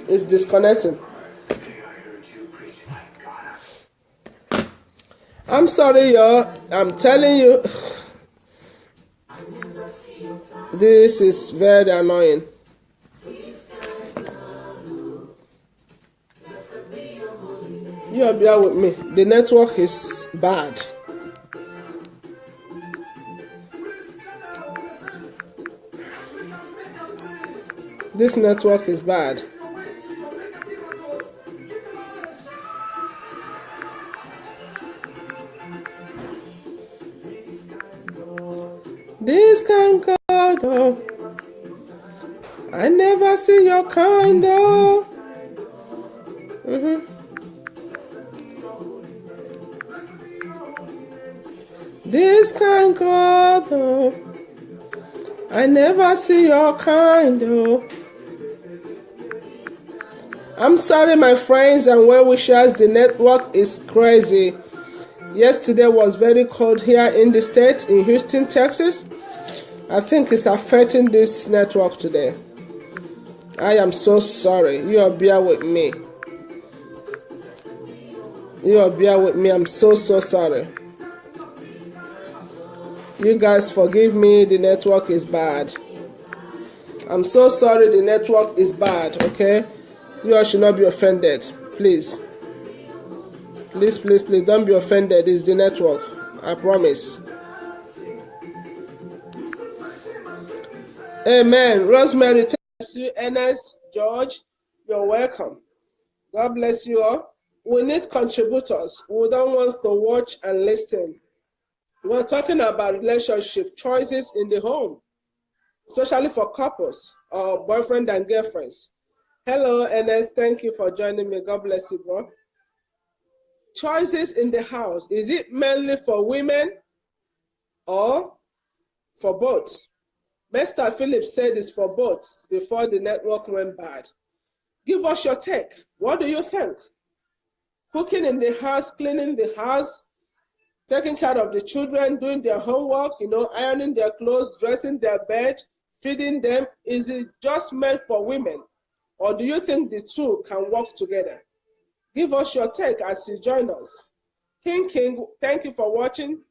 It's disconnecting. I'm sorry, y'all. I'm telling you, this is very annoying. You are bear with me. The network is bad. This network is bad. This kind God, oh, I never see your kind, oh. This kind God, oh, I never see your kind, oh. I'm sorry, my friends and well-wishers, the network is crazy. Yesterday was very cold here in the state, in Houston, Texas. I think it's affecting this network today. I am so sorry. You are bear with me. You are bear with me. I'm so sorry. You guys forgive me. The network is bad. I'm so sorry. The network is bad. Okay? You all should not be offended. Please. Please don't be offended. It's the network. I promise. Amen. Rosemary, thank you. Ernest, George, you're welcome. God bless you all. We need contributors. We don't want to watch and listen. We're talking about relationship choices in the home, especially for couples or boyfriend and girlfriends. Hello, Ernest. Thank you for joining me. God bless you, bro. Choices in the house. Is it mainly for women or for both? Mr. Phillips said it's for both before the network went bad. Give us your take. What do you think? Cooking in the house, cleaning the house, taking care of the children, doing their homework, ironing their clothes, dressing their bed, feeding them. Is it just meant for women? Or do you think the two can work together? Give us your take as you join us. King, thank you for watching.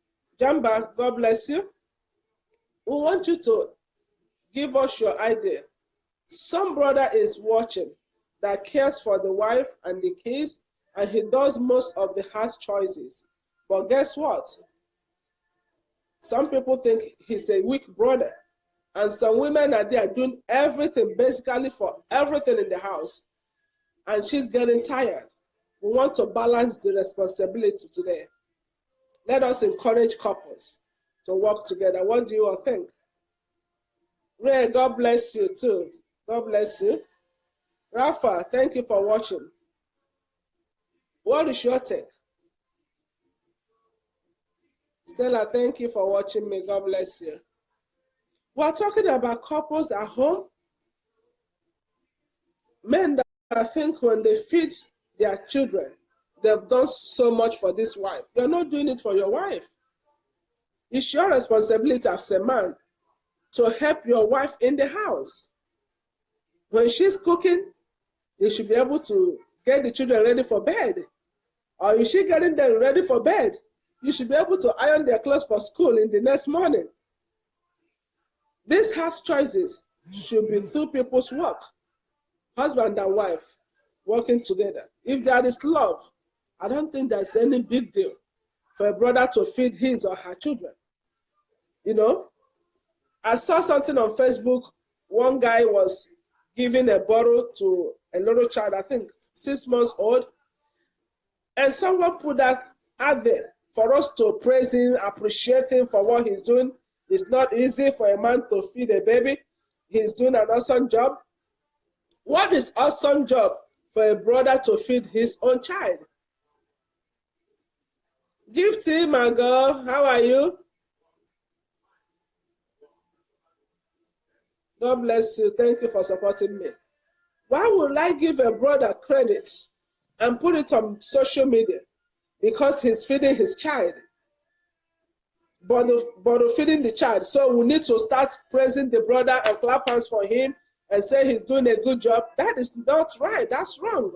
Jamba, God bless you. We want you to give us your idea. Some brother is watching that cares for the wife and the kids, and he does most of the house choices. But guess what? Some people think he's a weak brother, and some women are there doing everything, basically for everything in the house, and she's getting tired. We want to balance the responsibility today. Let us encourage couples to work together. What do you all think? Ray, God bless you too. God bless you. Rafa, thank you for watching. What is your take? Stella, thank you for watching me. God bless you. We're talking about couples at home. Men that think when they feed their children, they've done so much for this wife. You're not doing it for your wife. It's your responsibility as a man to help your wife in the house. When she's cooking, you should be able to get the children ready for bed. Or if she's getting them ready for bed, you should be able to iron their clothes for school in the next morning. These house choices should be through people's work, husband and wife working together. If there is love, I don't think there's any big deal for a brother to feed his or her children. I saw something on Facebook. One guy was giving a bottle to a little child, I think 6 months old, and someone put that out there for us to praise him, appreciate him for what he's doing. It's not easy for a man to feed a baby. He's doing an awesome job. What is awesome job for a brother to feed his own child? Gifty, my girl, how are you? God bless you. Thank you for supporting me. Why would I give a brother credit and put it on social media? Because he's feeding his child. But feeding the child. So we need to start praising the brother and clap hands for him and say he's doing a good job, that is not right. That's wrong.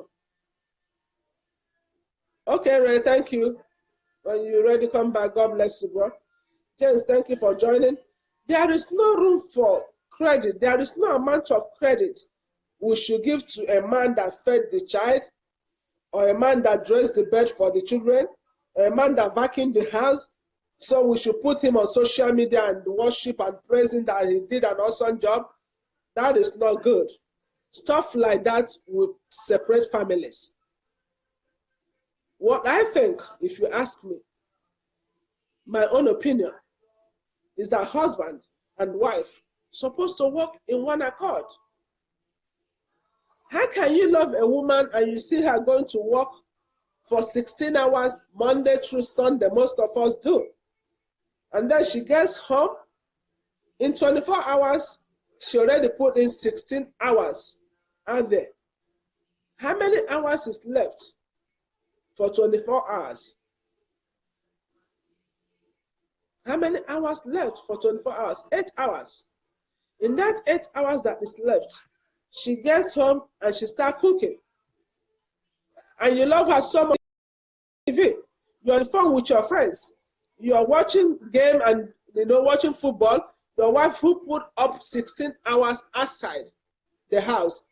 Okay, Ray, thank you. When you're ready, come back. God bless you, bro. James, thank you for joining. There is no room for credit. There is no amount of credit we should give to a man that fed the child, or a man that dressed the bed for the children, or a man that vacuumed the house. So we should put him on social media and worship and praise him that he did an awesome job. That is not good. Stuff like that will separate families. What I think, if you ask me, my own opinion, is that husband and wife supposed to work in one accord. How can you love a woman and you see her going to work for 16 hours, Monday through Sunday, most of us do, and then she gets home, in 24 hours, she already put in 16 hours out there. How many hours is left for 24 hours? How many hours left for 24 hours? 8 hours. In that 8 hours that is left, she gets home and she starts cooking. And you love her so much. You're on the phone with your friends. You are watching game and watching football. Your wife, who put up 16 hours outside the house,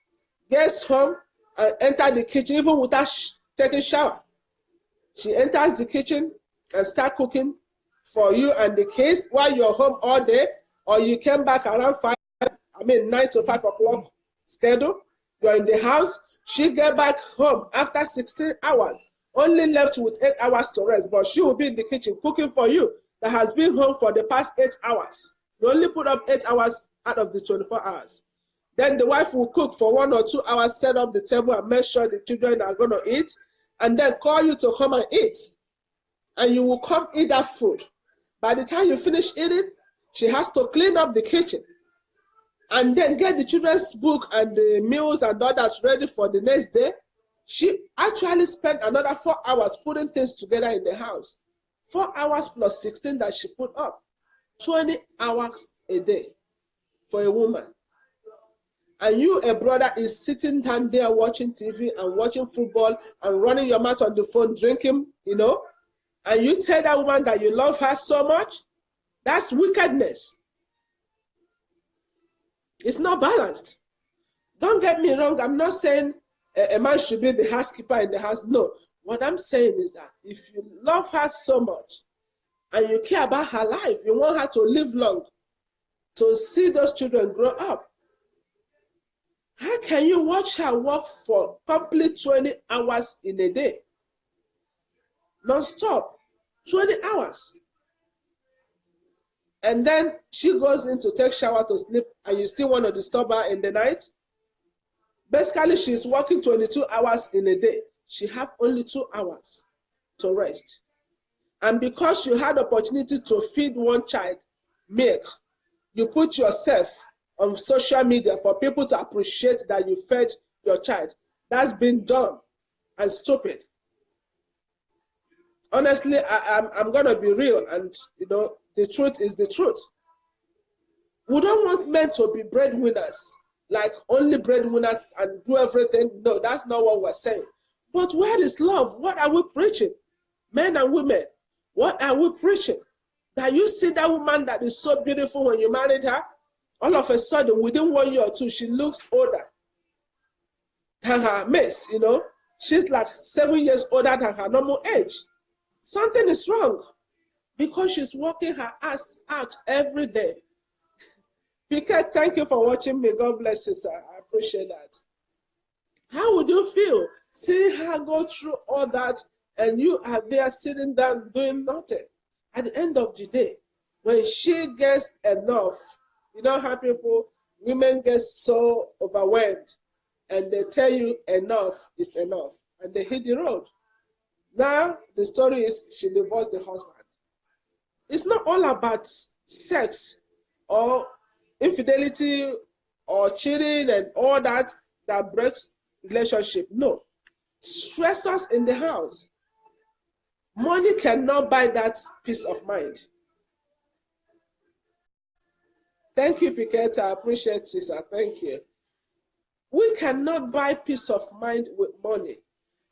gets home and enters the kitchen even without taking a shower. She enters the kitchen and starts cooking for you and the kids while you're home all day, or you came back around 9 to 5 o'clock schedule. You're in the house. She get back home after 16 hours, only left with 8 hours to rest, but she will be in the kitchen cooking for you that has been home for the past 8 hours. You only put up 8 hours out of the 24 hours. Then the wife will cook for 1 or 2 hours, set up the table and make sure the children are going to eat, and then call you to come and eat. And you will come eat that food. By the time you finish eating, she has to clean up the kitchen and then get the children's book and the meals and all that ready for the next day. She actually spent another 4 hours putting things together in the house. 4 hours plus 16 that she put up. 20 hours a day for a woman. And you, a brother, is sitting down there watching TV and watching football and running your mouth on the phone, drinking, and you tell that woman that you love her so much. That's wickedness. It's not balanced. Don't get me wrong. I'm not saying a man should be the housekeeper in the house. No. What I'm saying is that if you love her so much and you care about her life, you want her to live long, to see those children grow up, how can you watch her work for complete 20 hours in a day? Non-stop. 20 hours. And then she goes in to take shower to sleep and you still want to disturb her in the night? Basically, she's working 22 hours in a day. She have only 2 hours to rest. And because you had the opportunity to feed one child milk, you put yourself on social media for people to appreciate that you fed your child. That's been dumb and stupid. Honestly, I'm going to be real, and the truth is the truth. We don't want men to be breadwinners, like only breadwinners and do everything. No, that's not what we're saying. But where is love? What are we preaching? Men and women, what are we preaching? That you see that woman that is so beautiful when you married her, all of a sudden, within 1 year or two, she looks older than her miss, She's like 7 years older than her normal age. Something is wrong because she's working her ass out every day. Piquet, thank you for watching me. God bless you, sir. I appreciate that. How would you feel seeing her go through all that and you are there sitting down doing nothing? At the end of the day, when she gets enough, how women get so overwhelmed and they tell you enough is enough and they hit the road. Now, the story is she divorced the husband. It's not all about sex or infidelity or cheating and all that breaks relationship. No. Stressors in the house. Money cannot buy that peace of mind. Thank you, Piquet. I appreciate you, sir. Thank you. We cannot buy peace of mind with money.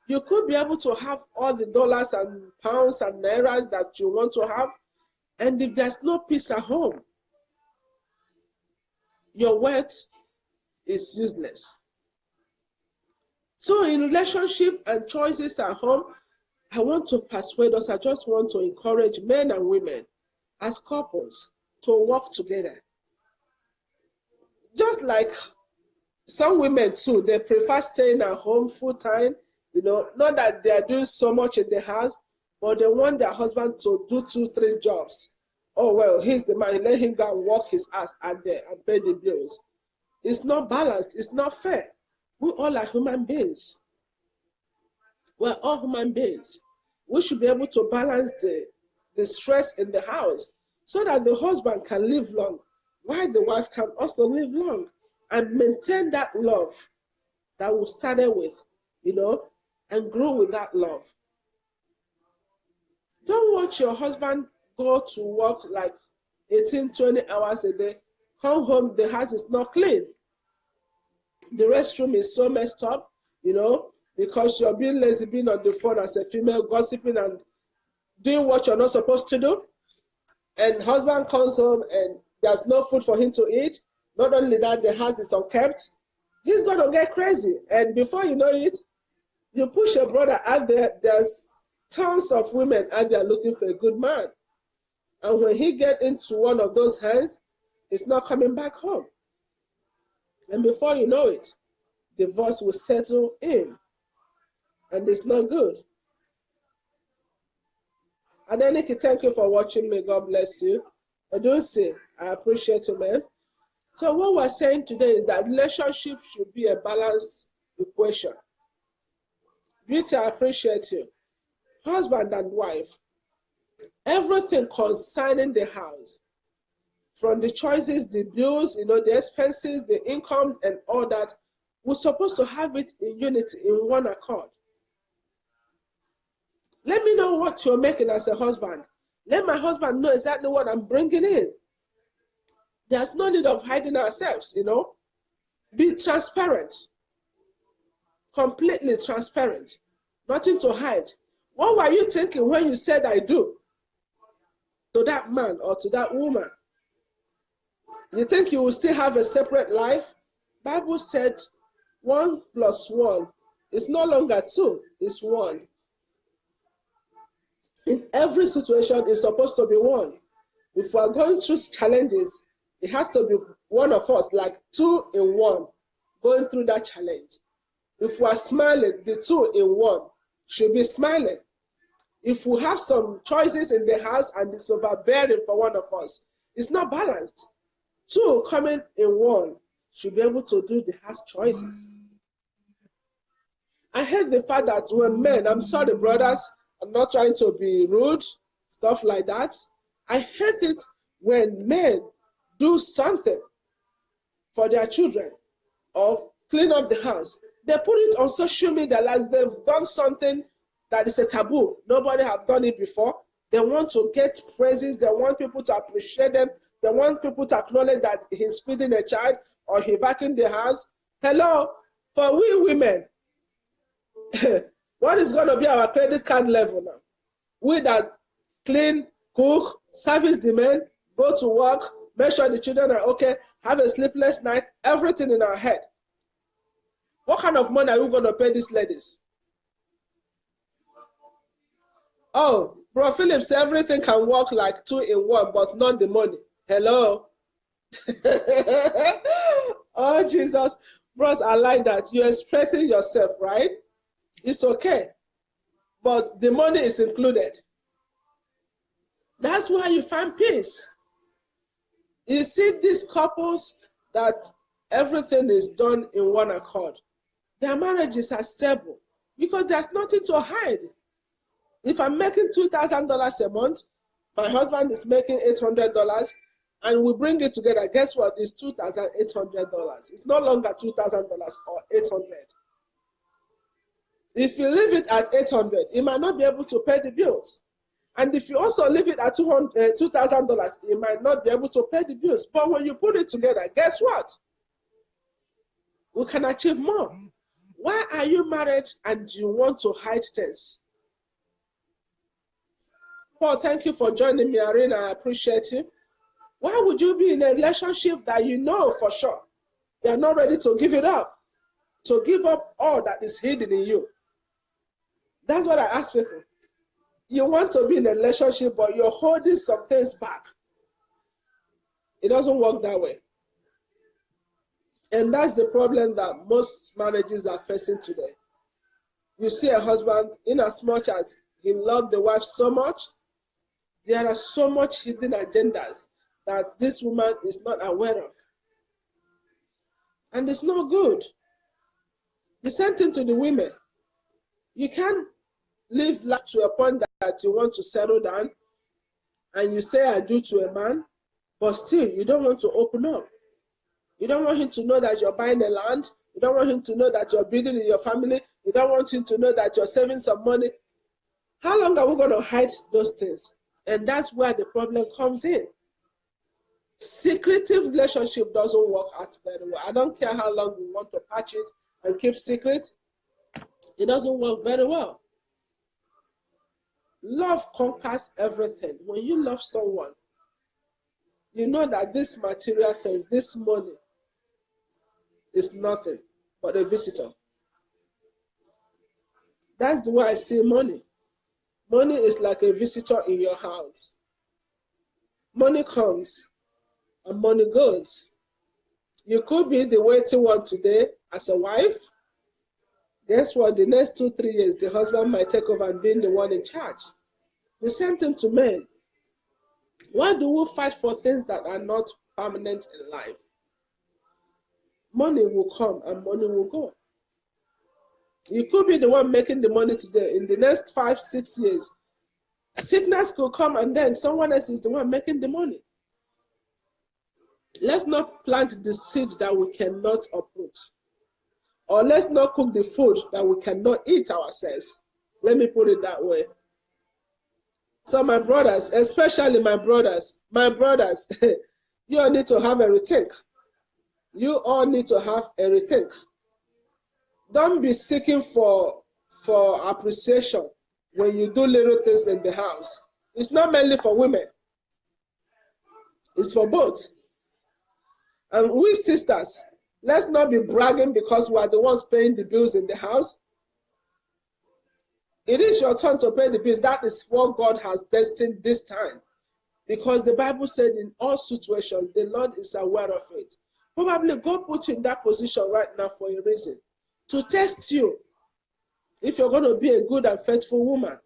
You could be able to have all the dollars and pounds and naira that you want to have, and if there's no peace at home, your wealth is useless. So in relationship and choices at home, I want to persuade us, I just want to encourage men and women as couples to work together. Just like some women too, they prefer staying at home full time, not that they are doing so much in the house, but they want their husband to do 2-3 jobs. Oh, well, he's the man, let him go and work his ass out there and pay the bills. It's not balanced, it's not fair. We all are human beings. We're all human beings. We should be able to balance the stress in the house so that the husband can live long, while the wife can also live long and maintain that love that we started with, and grow with that love. Don't watch your husband go to work like 18-20 hours a day, come home, the house is not clean. The restroom is so messed up, because you're being lazy, being on the phone as a female, gossiping and doing what you're not supposed to do. And husband comes home and there's no food for him to eat. Not only that, the house is unkept. He's going to get crazy. And before you know it, you push your brother out there. There's tons of women out there looking for a good man. And when he gets into one of those hands, he's not coming back home. And before you know it, divorce will settle in. And it's not good. Adeniki, thank you for watching me. God bless you. Odunsi, I appreciate you, man. So what we're saying today is that relationship should be a balanced equation. Beauty, I appreciate you. Husband and wife, everything concerning the house, from the choices, the bills, the expenses, the income, and all that, we're supposed to have it in unity, in one accord. Let me know what you're making as a husband. Let my husband know exactly what I'm bringing in. There's no need of hiding ourselves, Be transparent. Completely transparent. Nothing to hide. What were you thinking when you said I do to that man or to that woman? You think you will still have a separate life? Bible said 1 + 1 is no longer 2, it's 1. In every situation, it's supposed to be 1. If we are going through challenges, it has to be one of us, like 2 in 1, going through that challenge. If we are smiling, the 2 in 1 should be smiling. If we have some choices in the house and it's overbearing for one of us, it's not balanced. 2 coming in 1 should be able to do the house choices. I hate the fact that when men, I'm sorry, brothers, I'm not trying to be rude, stuff like that. I hate it when men do something for their children or clean up the house. They put it on social media like they've done something that is a taboo. Nobody have done it before. They want to get praises. They want people to appreciate them. They want people to acknowledge that he's feeding a child or he vacuumed the house. Hello, for we women, what is going to be our credit card level now? We that clean, cook, service the men, go to work, make sure the children are okay, have a sleepless night, everything in our head. What kind of money are we going to pay these ladies? Oh, Bro Phillips, everything can work like 2 in 1, but not the money. Hello? Oh, Jesus. Bros, I like that. You're expressing yourself, right? It's okay. But the money is included. That's why you find peace. You see these couples that everything is done in one accord. Their marriages are stable because there's nothing to hide. If I'm making $2,000 a month, my husband is making $800, and we bring it together, guess what? It's $2,800. It's no longer $2,000 or $800. If you leave it at $800, you might not be able to pay the bills. And if you also leave it at $2,000, you might not be able to pay the bills. But when you put it together, guess what? we can achieve more. Why are you married and you want to hide things? Paul, thank you for joining me, Irene. I appreciate you. Why would you be in a relationship that you know for sure you're not ready to give it up, to give up all that is hidden in you? That's what I ask people. You want to be in a relationship, but you're holding some things back. It doesn't work that way. And that's the problem that most marriages are facing today. You see a husband, in as much as he loved the wife so much, there are so much hidden agendas that this woman is not aware of. And it's not good. The same thing to the women. You can't live life to a point that you want to settle down and you say I do to a man, but still you don't want to open up. You don't want him to know that you're buying a land. You don't want him to know that you're building in your family. You don't want him to know that you're saving some money. How long are we going to hide those things? And that's where the problem comes in. Secretive relationship doesn't work out very well. I don't care how long you want to patch it and keep secret. It doesn't work very well. Love conquers everything. When you love someone, you know that this material things, this money, is nothing but a visitor. That's the way I see money. Money is like a visitor in your house. Money comes and money goes. You could be the waiting one today as a wife. Guess what? The next 2-3 years, the husband might take over and be the one in charge. The same thing to men. Why do we fight for things that are not permanent in life? Money will come and money will go. You could be the one making the money today. In the next 5-6 years, sickness could come and then someone else is the one making the money. Let's not plant the seed that we cannot uproot. Or let's not cook the food that we cannot eat ourselves. Let me put it that way. So my brothers, especially my brothers, you all need to have a rethink. You all need to have a rethink. Don't be seeking for appreciation when you do little things in the house. It's not mainly for women. It's for both. And we sisters, let's not be bragging because we are the ones paying the bills in the house. It is your turn to pay the bills. That is what God has destined this time. Because the Bible said in all situations, the Lord is aware of it. Probably God put you in that position right now for a reason. To test you if you're going to be a good and faithful woman.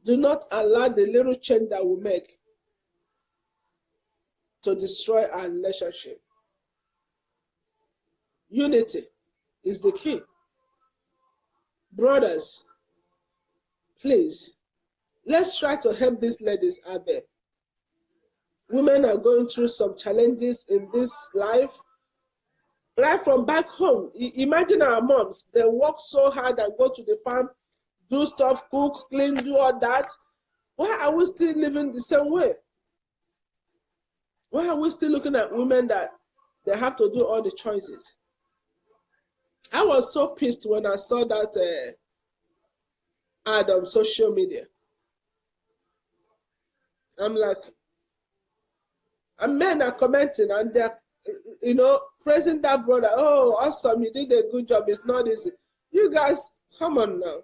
Do not allow the little change that we make to destroy our relationship. Unity is the key. Brothers, please, let's try to help these ladies out there. Women are going through some challenges in this life. Right from back home, imagine our moms. They work so hard and go to the farm, do stuff, cook, clean, do all that. Why are we still living the same way? Why are we still looking at women that they have to do all the choices? I was so pissed when I saw that ad on social media. I'm like, and men are commenting and they're, praising that brother. Oh, awesome, you did a good job. It's not easy. You guys, come on now.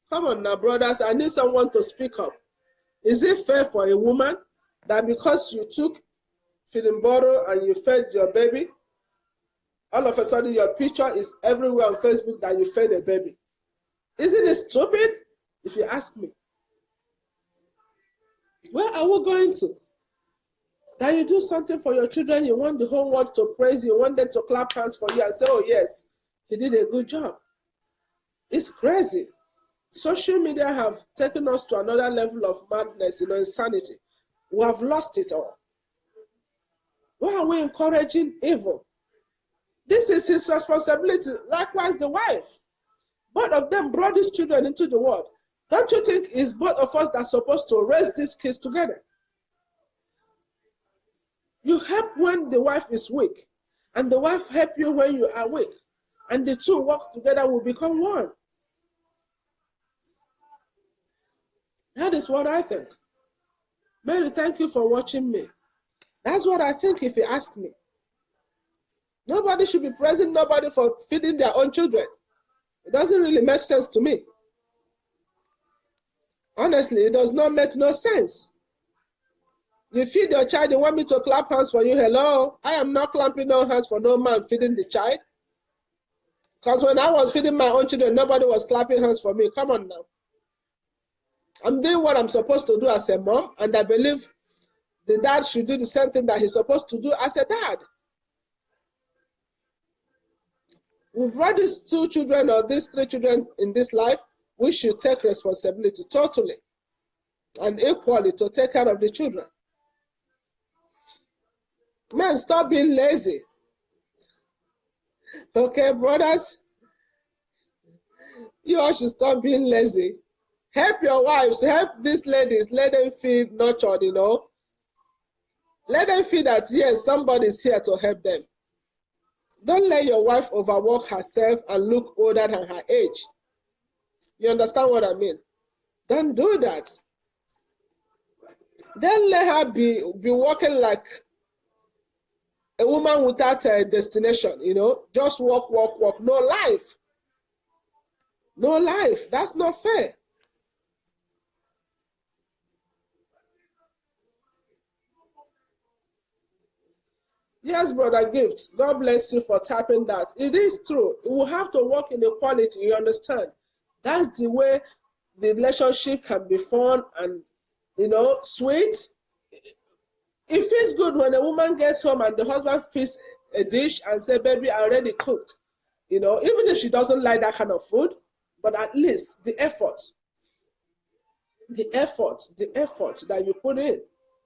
Come on now, brothers. I need someone to speak up. Is it fair for a woman that because you took feeding bottle and you fed your baby, all of a sudden your picture is everywhere on Facebook that you fed a baby? Isn't it stupid? If you ask me. Where are we going to? That you do something for your children, you want the whole world to praise you, you want them to clap hands for you and say, oh yes, he did a good job. It's crazy. Social media have taken us to another level of madness, insanity. We have lost it all. Why are we encouraging evil? This is his responsibility. Likewise, the wife. Both of them brought these children into the world. Don't you think it's both of us that are supposed to raise these kids together? You help when the wife is weak. and the wife help you when you are weak. And the two work together will become one. That is what I think. Mary, thank you for watching me. That's what I think if you ask me. Nobody should be praising nobody for feeding their own children. It doesn't really make sense to me. Honestly, it does not make no sense. You feed your child, you want me to clap hands for you? Hello? I am not clapping no hands for no man feeding the child. Because when I was feeding my own children, nobody was clapping hands for me. Come on now. I'm doing what I'm supposed to do as a mom, and I believe the dad should do the same thing that he's supposed to do as a dad. We brought these 2 children or these 3 children in this life. We should take responsibility totally and equally to take care of the children. Man, stop being lazy. Okay, brothers? You all should stop being lazy. Help your wives, help these ladies, let them feel nurtured, you know. Let them feel that, yes, somebody is here to help them. Don't let your wife overwork herself and look older than her age. You understand what I mean? Don't do that. Don't let her be working like a woman without a destination, you know. Just work, work, work. No life. No life. That's not fair. Yes, Brother Gift, God bless you for tapping that. It is true. We will have to work in equality, you understand? That's the way the relationship can be fun and, you know, sweet. It feels good when a woman gets home and the husband feeds a dish and say, baby, I already cooked. You know, even if she doesn't like that kind of food, but at least the effort that you put in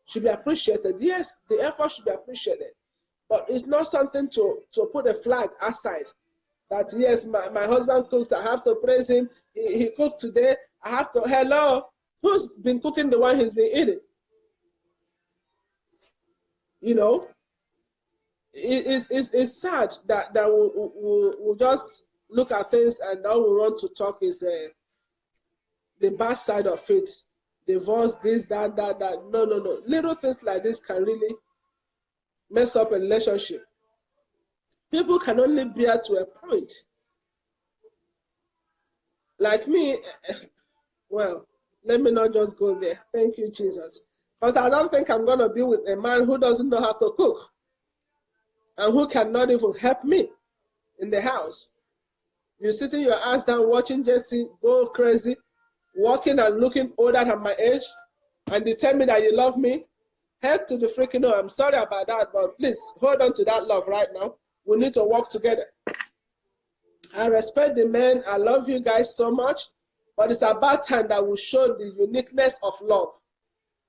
should be appreciated. Yes, the effort should be appreciated. But it's not something to put a flag aside. That, yes, my husband cooked, I have to praise him. He cooked today, I have to, hello. Who's been cooking the one he's been eating? You know, it's sad that we'll just look at things and all we want to talk is the bad side of it. Divorce, this, that. No. Little things like this can really mess up a relationship. People can only bear to a point. Like me, well, let me not just go there. Thank you, Jesus. Because I don't think I'm going to be with a man who doesn't know how to cook and who cannot even help me in the house. You're sitting your ass down watching Jesse go crazy, walking and looking older than my age, and you tell me that you love me. Head to the freaking no. I'm sorry about that, but please hold on to that love right now. We need to work together. I respect the men. I love you guys so much, but it's about time that we show the uniqueness of love.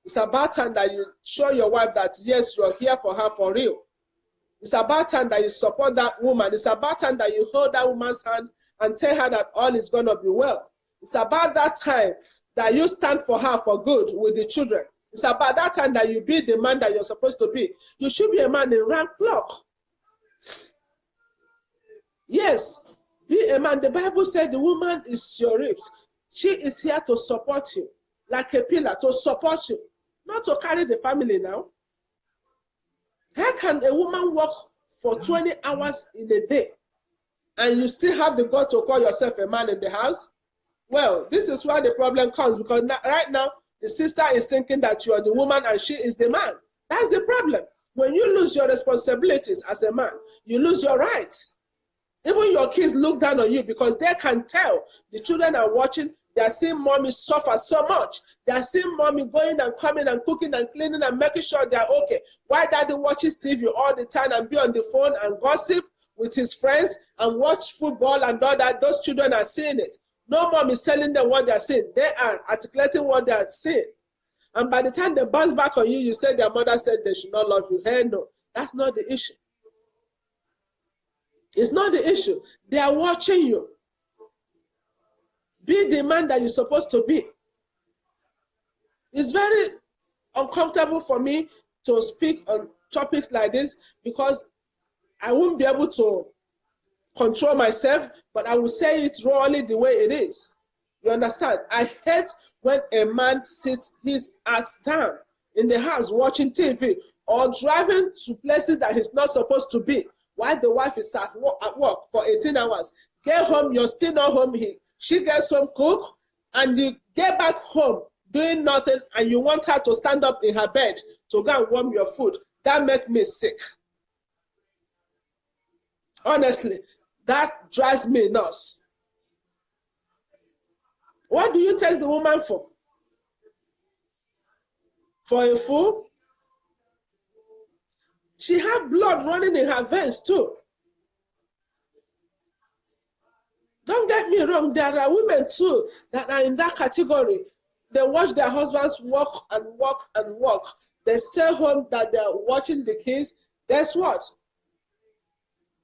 It's about time that you show your wife that, yes, you're here for her for real. It's about time that you support that woman. It's about time that you hold that woman's hand and tell her that all is going to be well. It's about that time that you stand for her for good with the children. It's about that time that you be the man that you're supposed to be. You should be a man in rank cloth. Yes, be a man. The Bible said the woman is your ribs. She is here to support you, like a pillar, to support you, not to carry the family now. How can a woman work for 20 hours in a day and you still have the God to call yourself a man in the house? Well, this is where the problem comes, because right now, the sister is thinking that you are the woman and she is the man. That's the problem. When you lose your responsibilities as a man, you lose your rights. Even your kids look down on you because they can tell. The children are watching. They are seeing mommy suffer so much. They are seeing mommy going and coming and cooking and cleaning and making sure they are okay. Why daddy watches TV all the time and be on the phone and gossip with his friends and watch football and all that? Those children are seeing it. No mom is telling them what they are seeing. They are articulating what they are seeing. And by the time they bounce back on you, you say their mother said they should not love you. Hey, no, that's not the issue. It's not the issue. They are watching you. Be the man that you're supposed to be. It's very uncomfortable for me to speak on topics like this because I won't be able to control myself, but I will say it rawly the way it is. You understand? I hate when a man sits his ass down in the house watching TV or driving to places that he's not supposed to be while the wife is at work for 18 hours. Get home, you're still not home. She gets home, cook, and you get back home doing nothing, and you want her to stand up in her bed to go and warm your food. That makes me sick. Honestly, that drives me nuts. What do you take the woman for? For a fool? She had blood running in her veins too. Don't get me wrong, there are women too that are in that category. They watch their husbands work and work and work. They stay home that they're watching the kids. Guess what?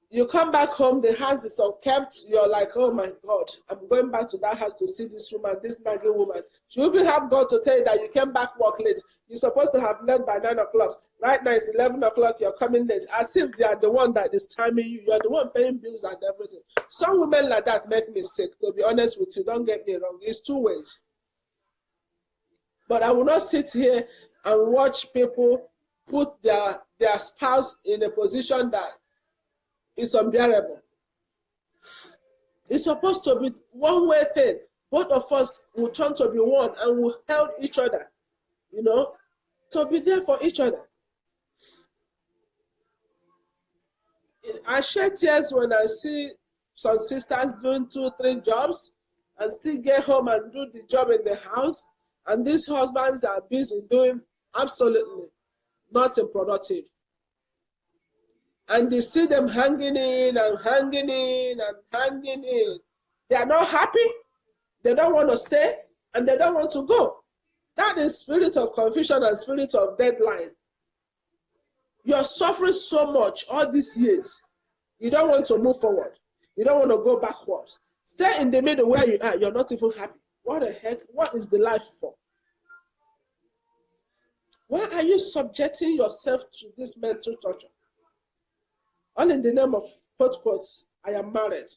You come back home, the house is unkept. You're like, oh my God, I'm going back to that house to see this woman, this nagging woman. She even have God to tell you that you came back work late. You're supposed to have left by 9 o'clock. Right now it's 11 o'clock, you're coming late. As if they are the one that is timing you. You're the one paying bills and everything. Some women like that make me sick, to be honest with you. Don't get me wrong. It's two ways. But I will not sit here and watch people put their spouse in a position that is unbearable. It's supposed to be one-way thing. Both of us will turn to be one and will help each other, to be there for each other. I shed tears when I see some sisters doing 2, 3 jobs and still get home and do the job in the house, and these husbands are busy doing absolutely nothing productive. And you see them hanging in and hanging in and hanging in. They are not happy. They don't want to stay, and they don't want to go. That is spirit of confusion and spirit of deadline. You're suffering so much all these years. You don't want to move forward. You don't want to go backwards. Stay in the middle where you are. You're not even happy. What the heck? What is the life for? Why are you subjecting yourself to this mental torture? All in the name of, quote, quotes, I am married.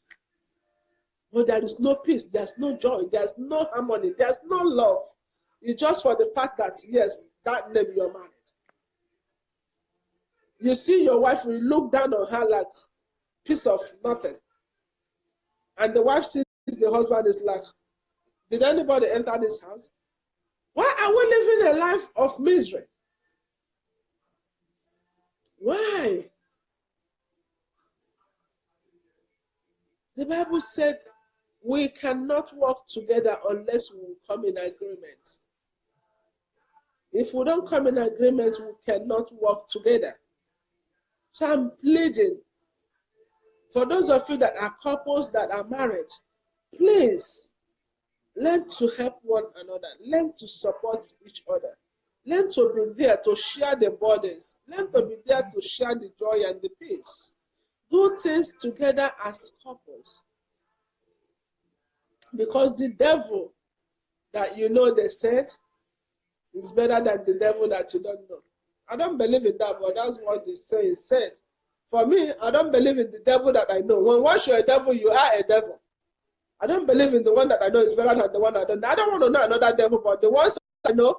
But there is no peace, there's no joy, there's no harmony, there's no love. It's just for the fact that, yes, that name you're married. You see your wife, will look down on her like a piece of nothing. And the wife sees the husband is like, did anybody enter this house? Why are we living a life of misery? Why? The Bible said we cannot work together unless we come in agreement. If we don't come in agreement, we cannot work together. So I'm pleading for those of you that are couples that are married, please learn to help one another. Learn to support each other. Learn to be there to share the burdens. Learn to be there to share the joy and the peace. Do things together as couples. Because the devil that they said is better than the devil that you don't know. I don't believe in that, but that's what the saying said. For me, I don't believe in the devil that I know. When once you're a devil, you are a devil. I don't believe in the one that I know is better than the one I don't know. I don't want to know another devil, but the ones I know,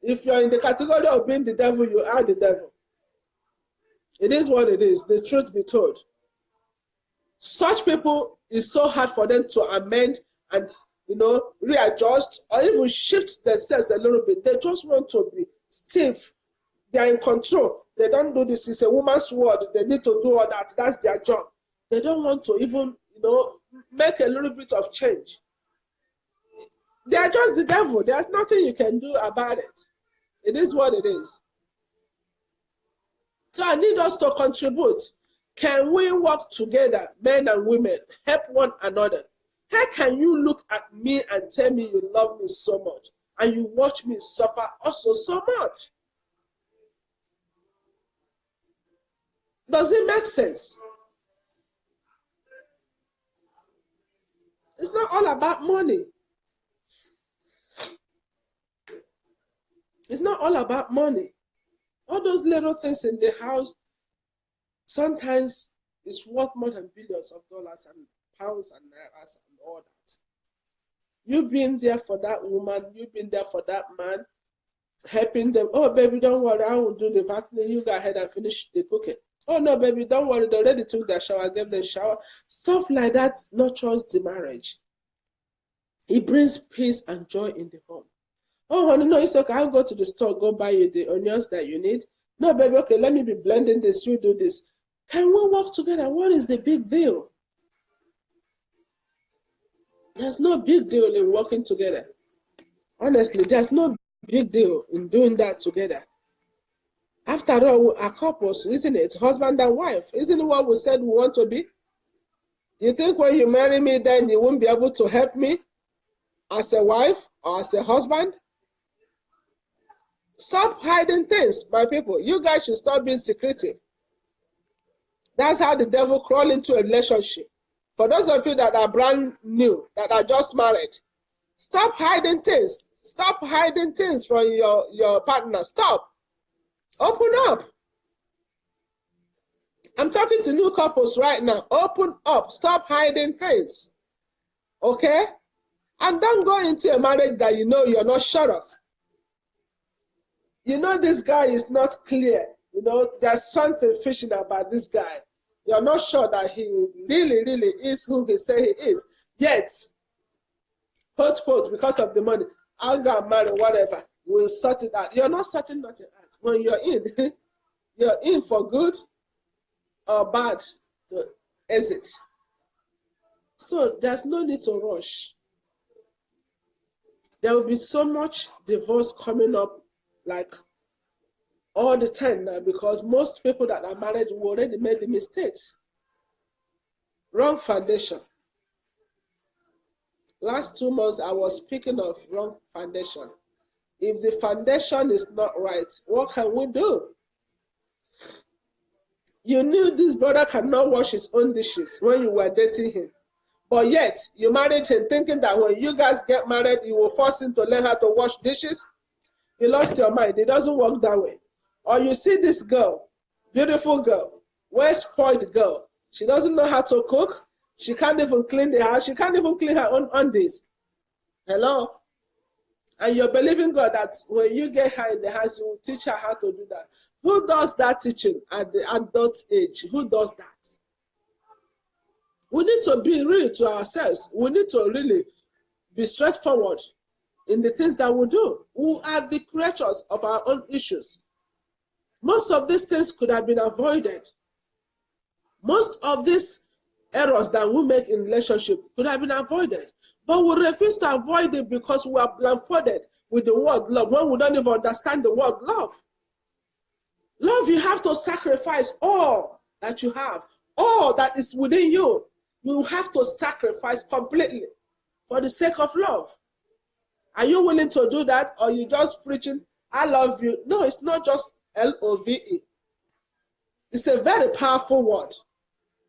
if you're in the category of being the devil, you are the devil. It is what it is, the truth be told. Such people, it's so hard for them to amend and, readjust or even shift themselves a little bit. They just want to be stiff. They are in control. They don't do this. It's a woman's word. They need to do all that. That's their job. They don't want to even, make a little bit of change. They are just the devil. There's nothing you can do about it. It is what it is. So I need us to contribute. Can we work together, men and women, help one another? How can you look at me and tell me you love me so much, and you watch me suffer also so much? Does it make sense? It's not all about money. It's not all about money. All those little things in the house, sometimes it's worth more than billions of dollars and pounds and nairas and all that. You've been there for that woman, you've been there for that man, helping them. Oh, baby, don't worry, I will do the vacuuming. You go ahead and finish the cooking. Oh, no, baby, don't worry, they already took their shower, gave them shower. Stuff like that nurtures the marriage. It brings peace and joy in the home. Oh, honey, no, it's okay. I'll go to the store, go buy you the onions that you need. No, baby, okay, let me be blending this. You do this. Can we work together? What is the big deal? There's no big deal in working together. Honestly, there's no big deal in doing that together. After all, we are couples, isn't it? Husband and wife. Isn't it what we said we want to be? You think when you marry me, then you won't be able to help me as a wife or as a husband? Stop hiding things, my people. You guys should stop being secretive. That's how the devil crawls into a relationship. For those of you that are brand new, that are just married, stop hiding things. Stop hiding things from your partner. Stop. Open up. I'm talking to new couples right now. Open up. Stop hiding things. Okay? And don't go into a marriage that you know you're not sure of. You know this guy is not clear. You know, there's something fishy about this guy. You're not sure that he really, really is who he say he is. Yet, quote, quote, because of the money, I'll go and marry, whatever. We'll sort it out. You're not sorting nothing out. When you're in, you're in for good or bad to exit. So there's no need to rush. There will be so much divorce coming up like all the time now, because most people that are married will already made the mistakes. Wrong foundation. Last 2 months, I was speaking of wrong foundation. If the foundation is not right, what can we do? You knew this brother cannot wash his own dishes when you were dating him. But yet, you married him thinking that when you guys get married, you will force him to learn how to wash dishes. You lost your mind. It doesn't work that way. Or you see this girl, beautiful girl, well-spoiled girl. She doesn't know how to cook. She can't even clean the house. She can't even clean her own undies. Hello? And you're believing God that when you get her in the house, you will teach her how to do that. Who does that teaching at the adult age? Who does that? We need to be real to ourselves. We need to really be straightforward in the things that we do. We are the creators of our own issues. Most of these things could have been avoided. Most of these errors that we make in relationship could have been avoided. But we refuse to avoid it because we are blindfolded with the word love when we don't even understand the word love. Love, you have to sacrifice all that you have, all that is within you. You have to sacrifice completely for the sake of love. Are you willing to do that, or you just preaching, I love you? No, it's not just L-O-V-E. It's a very powerful word.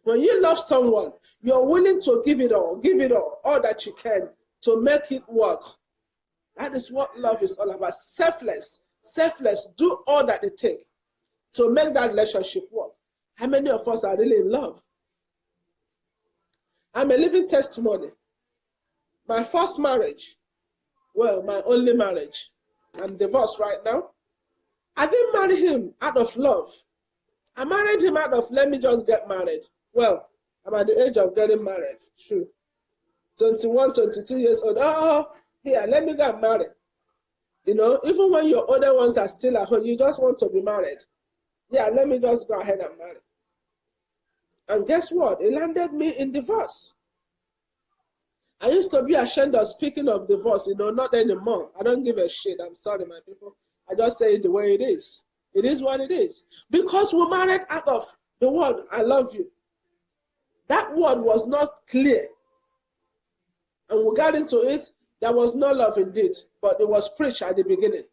When you love someone, you're willing to give it all that you can to make it work. That is what love is all about. Selfless, do all that it takes to make that relationship work. How many of us are really in love? I'm a living testimony. My first marriage, well, my only marriage, I'm divorced right now. I didn't marry him out of love. I married him out of, let me just get married. Well, I'm at the age of getting married. True. 21, 22 years old. Oh, here, let me get married. You know, even when your older ones are still at home, you just want to be married. Yeah, let me just go ahead and marry. And guess what? It landed me in divorce. I used to be ashamed of speaking of divorce, you know, not anymore. I don't give a shit. I'm sorry, my people. I just say it the way it is. It is what it is. Because we married out of the word, I love you. That word was not clear. And we got into it, there was no love indeed, but it was preached at the beginning.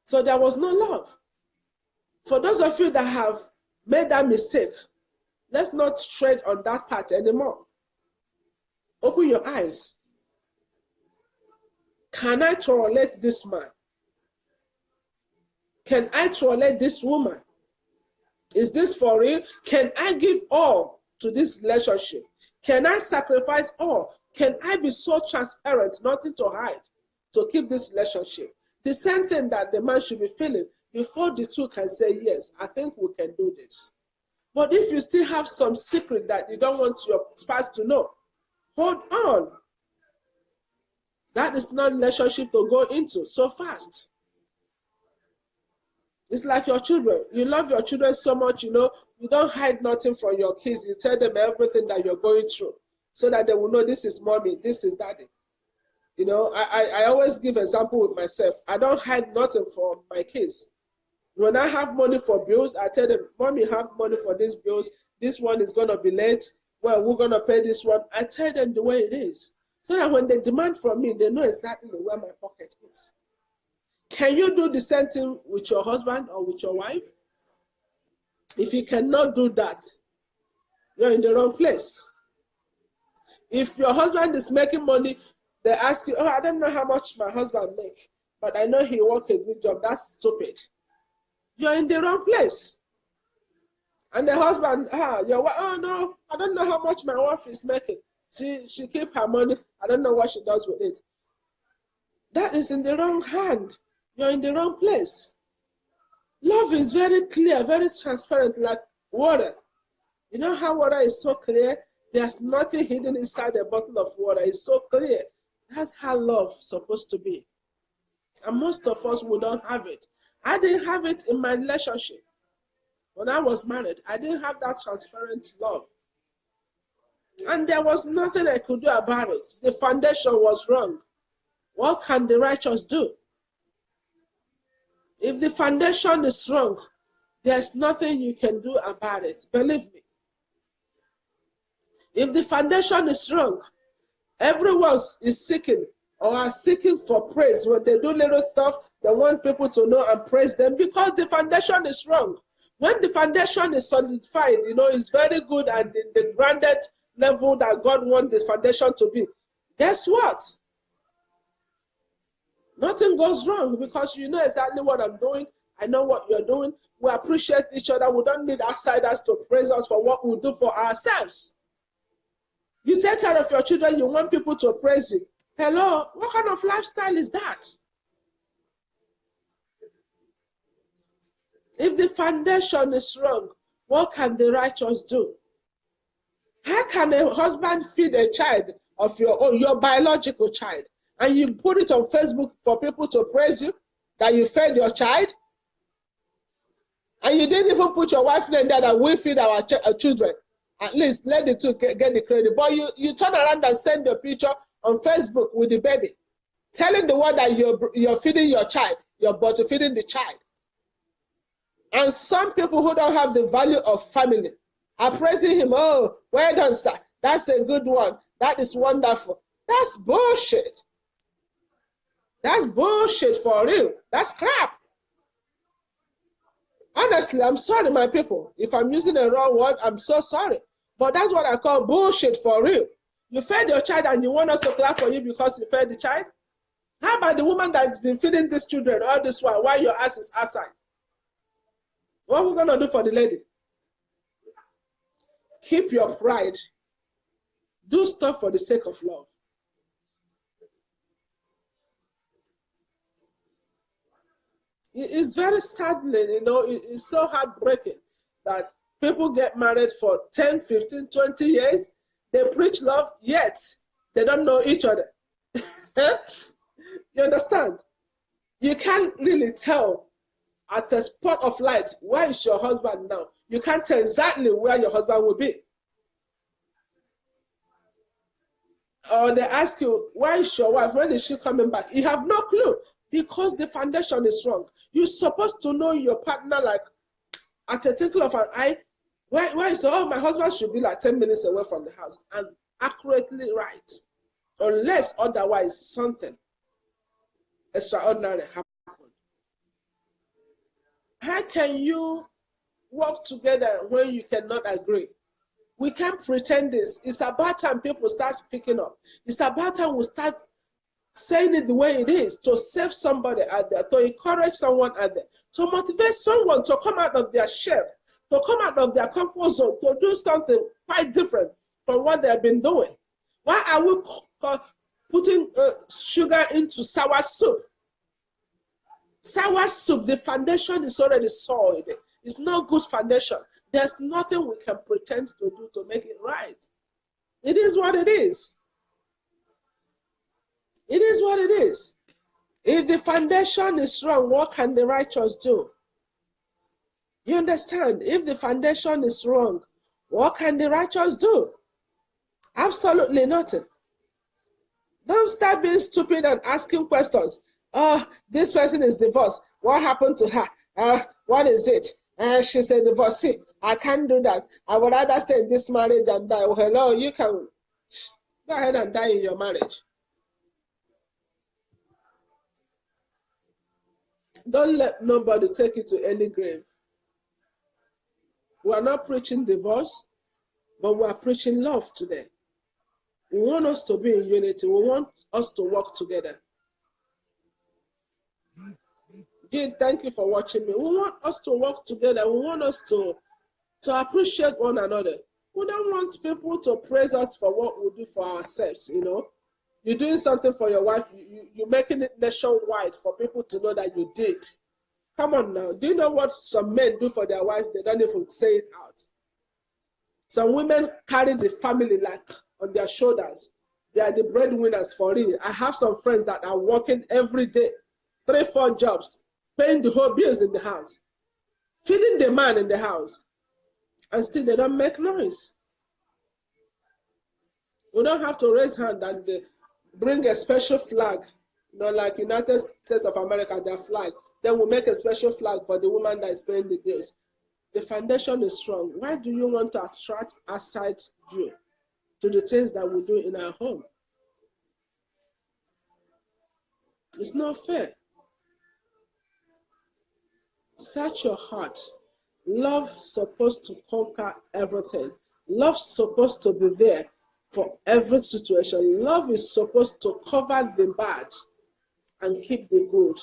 So there was no love. For those of you that have made that mistake, let's not tread on that path anymore. Open your eyes. Can I tolerate this man? Can I tolerate this woman? Is this for real? Can I give all to this relationship? Can I sacrifice all? Can I be so transparent, nothing to hide, to keep this relationship? The same thing that the man should be feeling before the two can say, yes, I think we can do this. But if you still have some secret that you don't want your spouse to know, hold on. That is not a relationship to go into so fast. It's like your children. You love your children so much, you don't hide nothing from your kids. You tell them everything that you're going through so that they will know this is mommy, this is daddy. I always give example with myself. I don't hide nothing from my kids. When I have money for bills, I tell them, mommy, have money for these bills. This one is going to be late. Well, we're going to pay this one. I tell them the way it is. So that when they demand from me, they know exactly where my pocket is. Can you do the same thing with your husband or with your wife? If you cannot do that, you're in the wrong place. If your husband is making money, they ask you, oh, I don't know how much my husband makes, but I know he works a good job. That's stupid. You're in the wrong place. And the husband, your wife, oh no, I don't know how much my wife is making. She keep her money. I don't know what she does with it. That is in the wrong hand. You're in the wrong place. Love is very clear, very transparent, like water. You know how water is so clear? There's nothing hidden inside a bottle of water. It's so clear. That's how love is supposed to be. And most of us, we don't have it. I didn't have it in my relationship. When I was married, I didn't have that transparent love. And there was nothing I could do about it. The foundation was wrong. What can the righteous do? If the foundation is wrong, there's nothing you can do about it. Believe me. If the foundation is wrong, everyone is seeking or are seeking for praise. When they do little stuff, they want people to know and praise them because the foundation is wrong. When the foundation is solidified, it's very good and in the grounded level that God wants the foundation to be. Guess what? Nothing goes wrong because you know exactly what I'm doing. I know what you're doing. We appreciate each other. We don't need outsiders to praise us for what we do for ourselves. You take care of your children, you want people to praise you. Hello, what kind of lifestyle is that? If the foundation is wrong, what can the righteous do? How can a husband feed a child of your own, your biological child, and you put it on Facebook for people to praise you that you fed your child? And you didn't even put your wife name there that we feed our children. At least let the two get the credit. But you turn around and send your picture on Facebook with the baby, telling the world that you're feeding your child, you're bottle feeding the child. And some people who don't have the value of family are praising him. Oh, well done, sir. That's a good one. That is wonderful. That's bullshit. That's bullshit for real. That's crap. Honestly, I'm sorry, my people. If I'm using a wrong word, I'm so sorry. But that's what I call bullshit for real. You fed your child and you want us to clap for you because you fed the child? How about the woman that's been feeding these children all this while your ass is outside? What are we going to do for the lady? Keep your pride. Do stuff for the sake of love. It's very saddening, it's so heartbreaking that people get married for 10, 15, 20 years. They preach love, yet they don't know each other. You understand? You can't really tell at the spot of light, where is your husband now? You can't tell exactly where your husband will be. Or they ask you, where is your wife? When is she coming back? You have no clue because the foundation is wrong. You're supposed to know your partner like at a twinkle of an eye. Where is, oh, my husband should be like 10 minutes away from the house, and accurately right. Unless otherwise something extraordinary happened. How can you work together when you cannot agree? We can't pretend this. It's about time people start speaking up. It's about time we start saying it the way it is, to save somebody out there, to encourage someone out there, to motivate someone to come out of their shell, to come out of their comfort zone, to do something quite different from what they have been doing. Why are we putting sugar into sour soup? Sour soup, the foundation is already soiled. It's not good foundation. There's nothing we can pretend to do to make it right. It is what it is. It is what it is. If the foundation is wrong, what can the righteous do? You understand? If the foundation is wrong, what can the righteous do? Absolutely nothing. Don't start being stupid and asking questions. Oh, this person is divorced. What happened to her? What is it? She's a divorcee. I can't do that. I would rather stay in this marriage and die. Well, hello, you can go ahead and die in your marriage. Don't let nobody take you to any grave. We are not preaching divorce, but we are preaching love today. We want us to be in unity. We want us to work together. Jane, thank you for watching me. We want us to work together. We want us to appreciate one another. We don't want people to praise us for what we do for ourselves, you know. You're doing something for your wife, you're making it nationwide for people to know that you did. Come on now. Do you know what some men do for their wives? They don't even say it out. Some women carry the family like on their shoulders. They are the breadwinners for real. I have some friends that are working every day, 3-4 jobs, paying the whole bills in the house, feeding the man in the house, and still they don't make noise. We don't have to raise hand and they bring a special flag, you know, like United States of America, their flag. Then we make a special flag for the woman that is paying the bills. The foundation is strong. Why do you want to attract outside view to the things that we do in our home? It's not fair. Search your heart. Love is supposed to conquer everything. Love is supposed to be there for every situation. Love is supposed to cover the bad and keep the good.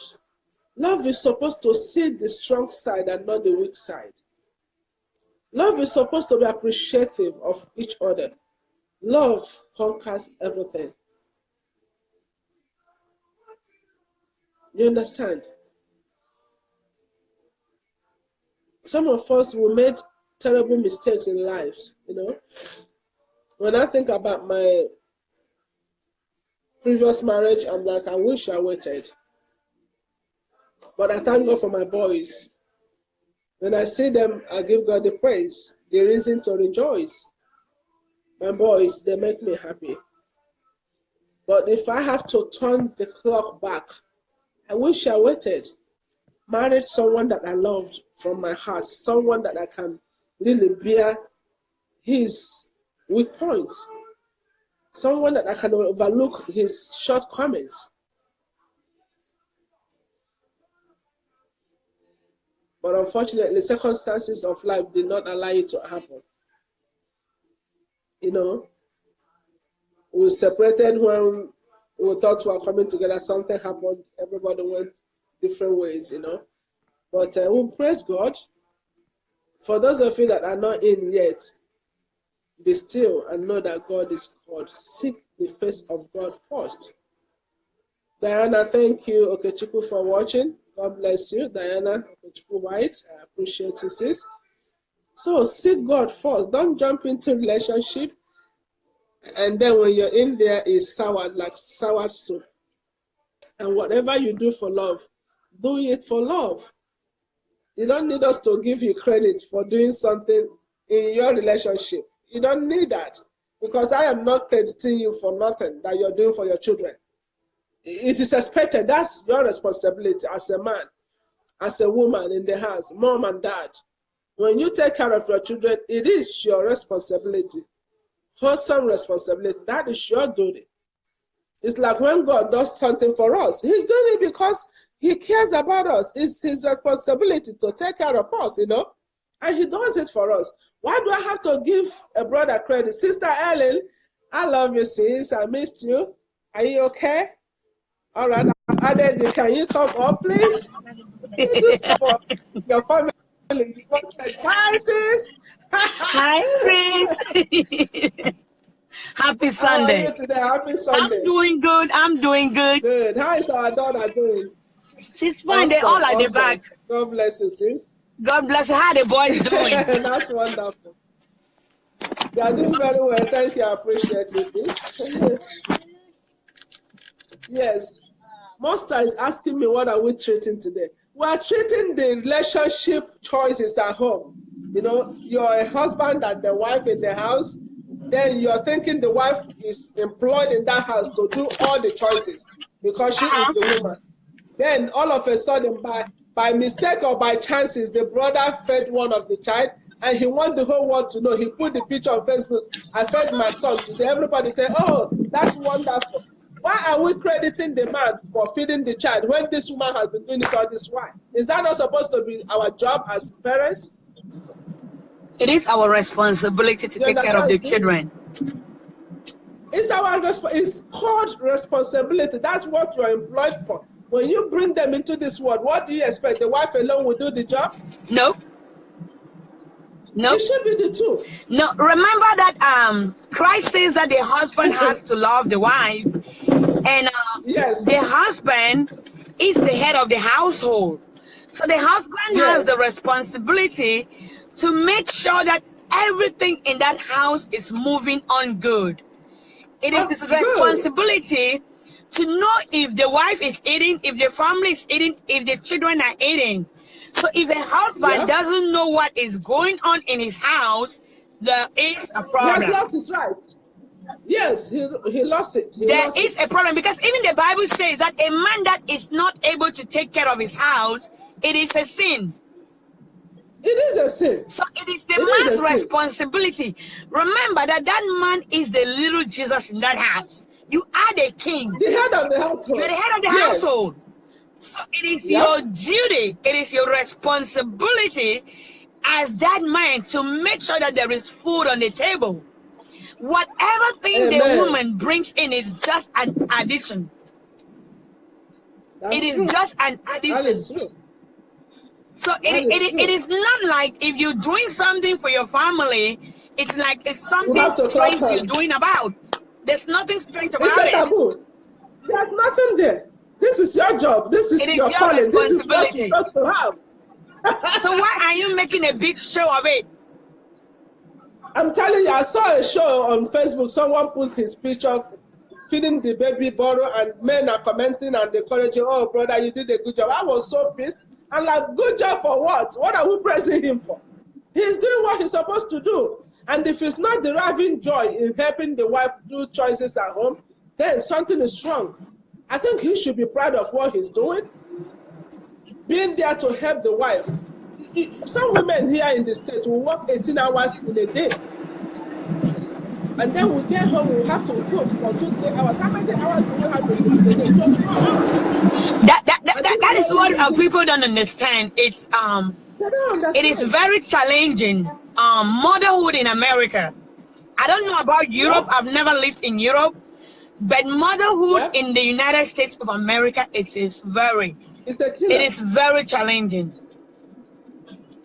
Love is supposed to see the strong side and not the weak side. Love is supposed to be appreciative of each other. Love conquers everything. You understand? Some of us, we made terrible mistakes in lives, you know. When I think about my previous marriage, I'm like, I wish I waited. But I thank God for my boys. When I see them, I give God the praise, the reason to rejoice. My boys, they make me happy. But if I have to turn the clock back, I wish I waited. Married someone that I loved from my heart, someone that I can really bear his weak points, someone that I can overlook his shortcomings. But unfortunately, circumstances of life did not allow it to happen. You know, we separated when we thought we were coming together. Something happened. Everybody went different ways, you know. But we praise God. For those of you that are not in yet, be still and know that God is God. Seek the face of God first. Diana, thank you, Okechukwu, for watching. God bless you. Diana Okechukwu White, I appreciate you, sis. So seek God first. Don't jump into relationship. And then when you're in there, it's sour, like sour soup. And whatever you do for love, do it for love. You don't need us to give you credit for doing something in your relationship. You don't need that. Because I am not crediting you for nothing that you're doing for your children. It is expected. That's your responsibility as a man, as a woman in the house, mom and dad. When you take care of your children, it is your responsibility. Wholesome responsibility. That is your duty. It's like when God does something for us, he's doing it because he cares about us. It's his responsibility to take care of us, you know. And he does it for us. Why do I have to give a brother credit? Sister Ellen, I love you, sis. I missed you. Are you okay? All right. I've added you. Can you come up, please? You do support your family Hi, sis. Hi, Prince. Happy How are Sunday. you today? Happy I'm Sunday. doing good. I'm doing good. Good. How is our daughter doing? She's fine. They all Awesome. at the Awesome. back. God bless you, too. God bless you. How the boys doing? That's wonderful. They are doing very well. Thank you. I appreciate it. Yes. Master is asking me what are we treating today. We are treating the relationship choices at home. You know, you're a husband and the wife in the house. Then you're thinking the wife is employed in that house to do all the choices because she is the woman. Then all of a sudden, by mistake or by chances, the brother fed one of the child and he want the whole world to know. He put the picture on Facebook. I fed my son today. Everybody say, oh, that's wonderful. Why are we crediting the man for feeding the child when this woman has been doing it all this while? Is that not supposed to be our job as parents? It is our responsibility to You take care of the understand me? children. It's called responsibility. That's what you're employed for. When you bring them into this world, what do you expect? The wife alone will do the job? No. No. It should be the two. No. Remember that Christ says that the husband has to love the wife, and Yes. the husband is the head of the household. So the husband has Yes. the responsibility to make sure that everything in that house is moving on good. It is his responsibility to know if the wife is eating, if the family is eating, if the children are eating. So if a husband doesn't know what is going on in his house, there is a He has problem. lost it, right? Yes, he lost it. There is a problem because even the Bible says that a man that is not able to take care of his house, it is a sin. It is a sin. So it is the man's responsibility. Remember that that man is the little Jesus in that house. You are the king. The head of the household. You're the head of the household. So it is your duty, it is your responsibility as that man to make sure that there is food on the table. Whatever thing the woman brings in is just an addition. That's it is true. just an addition. That is true. So it is not like if you're doing something for your family, it's like it's something strange you're doing about. There's nothing strange about it. It's a taboo. There's nothing there. This is your job. This is your calling. This is what you're supposed to have. So why are you making a big show of it? I'm telling you, I saw a show on Facebook. Someone put his picture feeding the baby bottle, and men are commenting and encouraging, oh, brother, you did a good job. I was so pissed. I'm like, good job for what? What are we praising him for? He's doing what he's supposed to do. And if he's not deriving joy in helping the wife do choices at home, then something is wrong. I think he should be proud of what he's doing, being there to help the wife. Some women here in the States will work 18 hours in a day. And then we get home, we have to cook for 2-3 hours. How many hours do we have to cook in a day? 24 hours. That is what people don't understand. It is very challenging. Motherhood in America. I don't know about Europe. I've never lived in Europe. But motherhood in the United States of America, it is very challenging.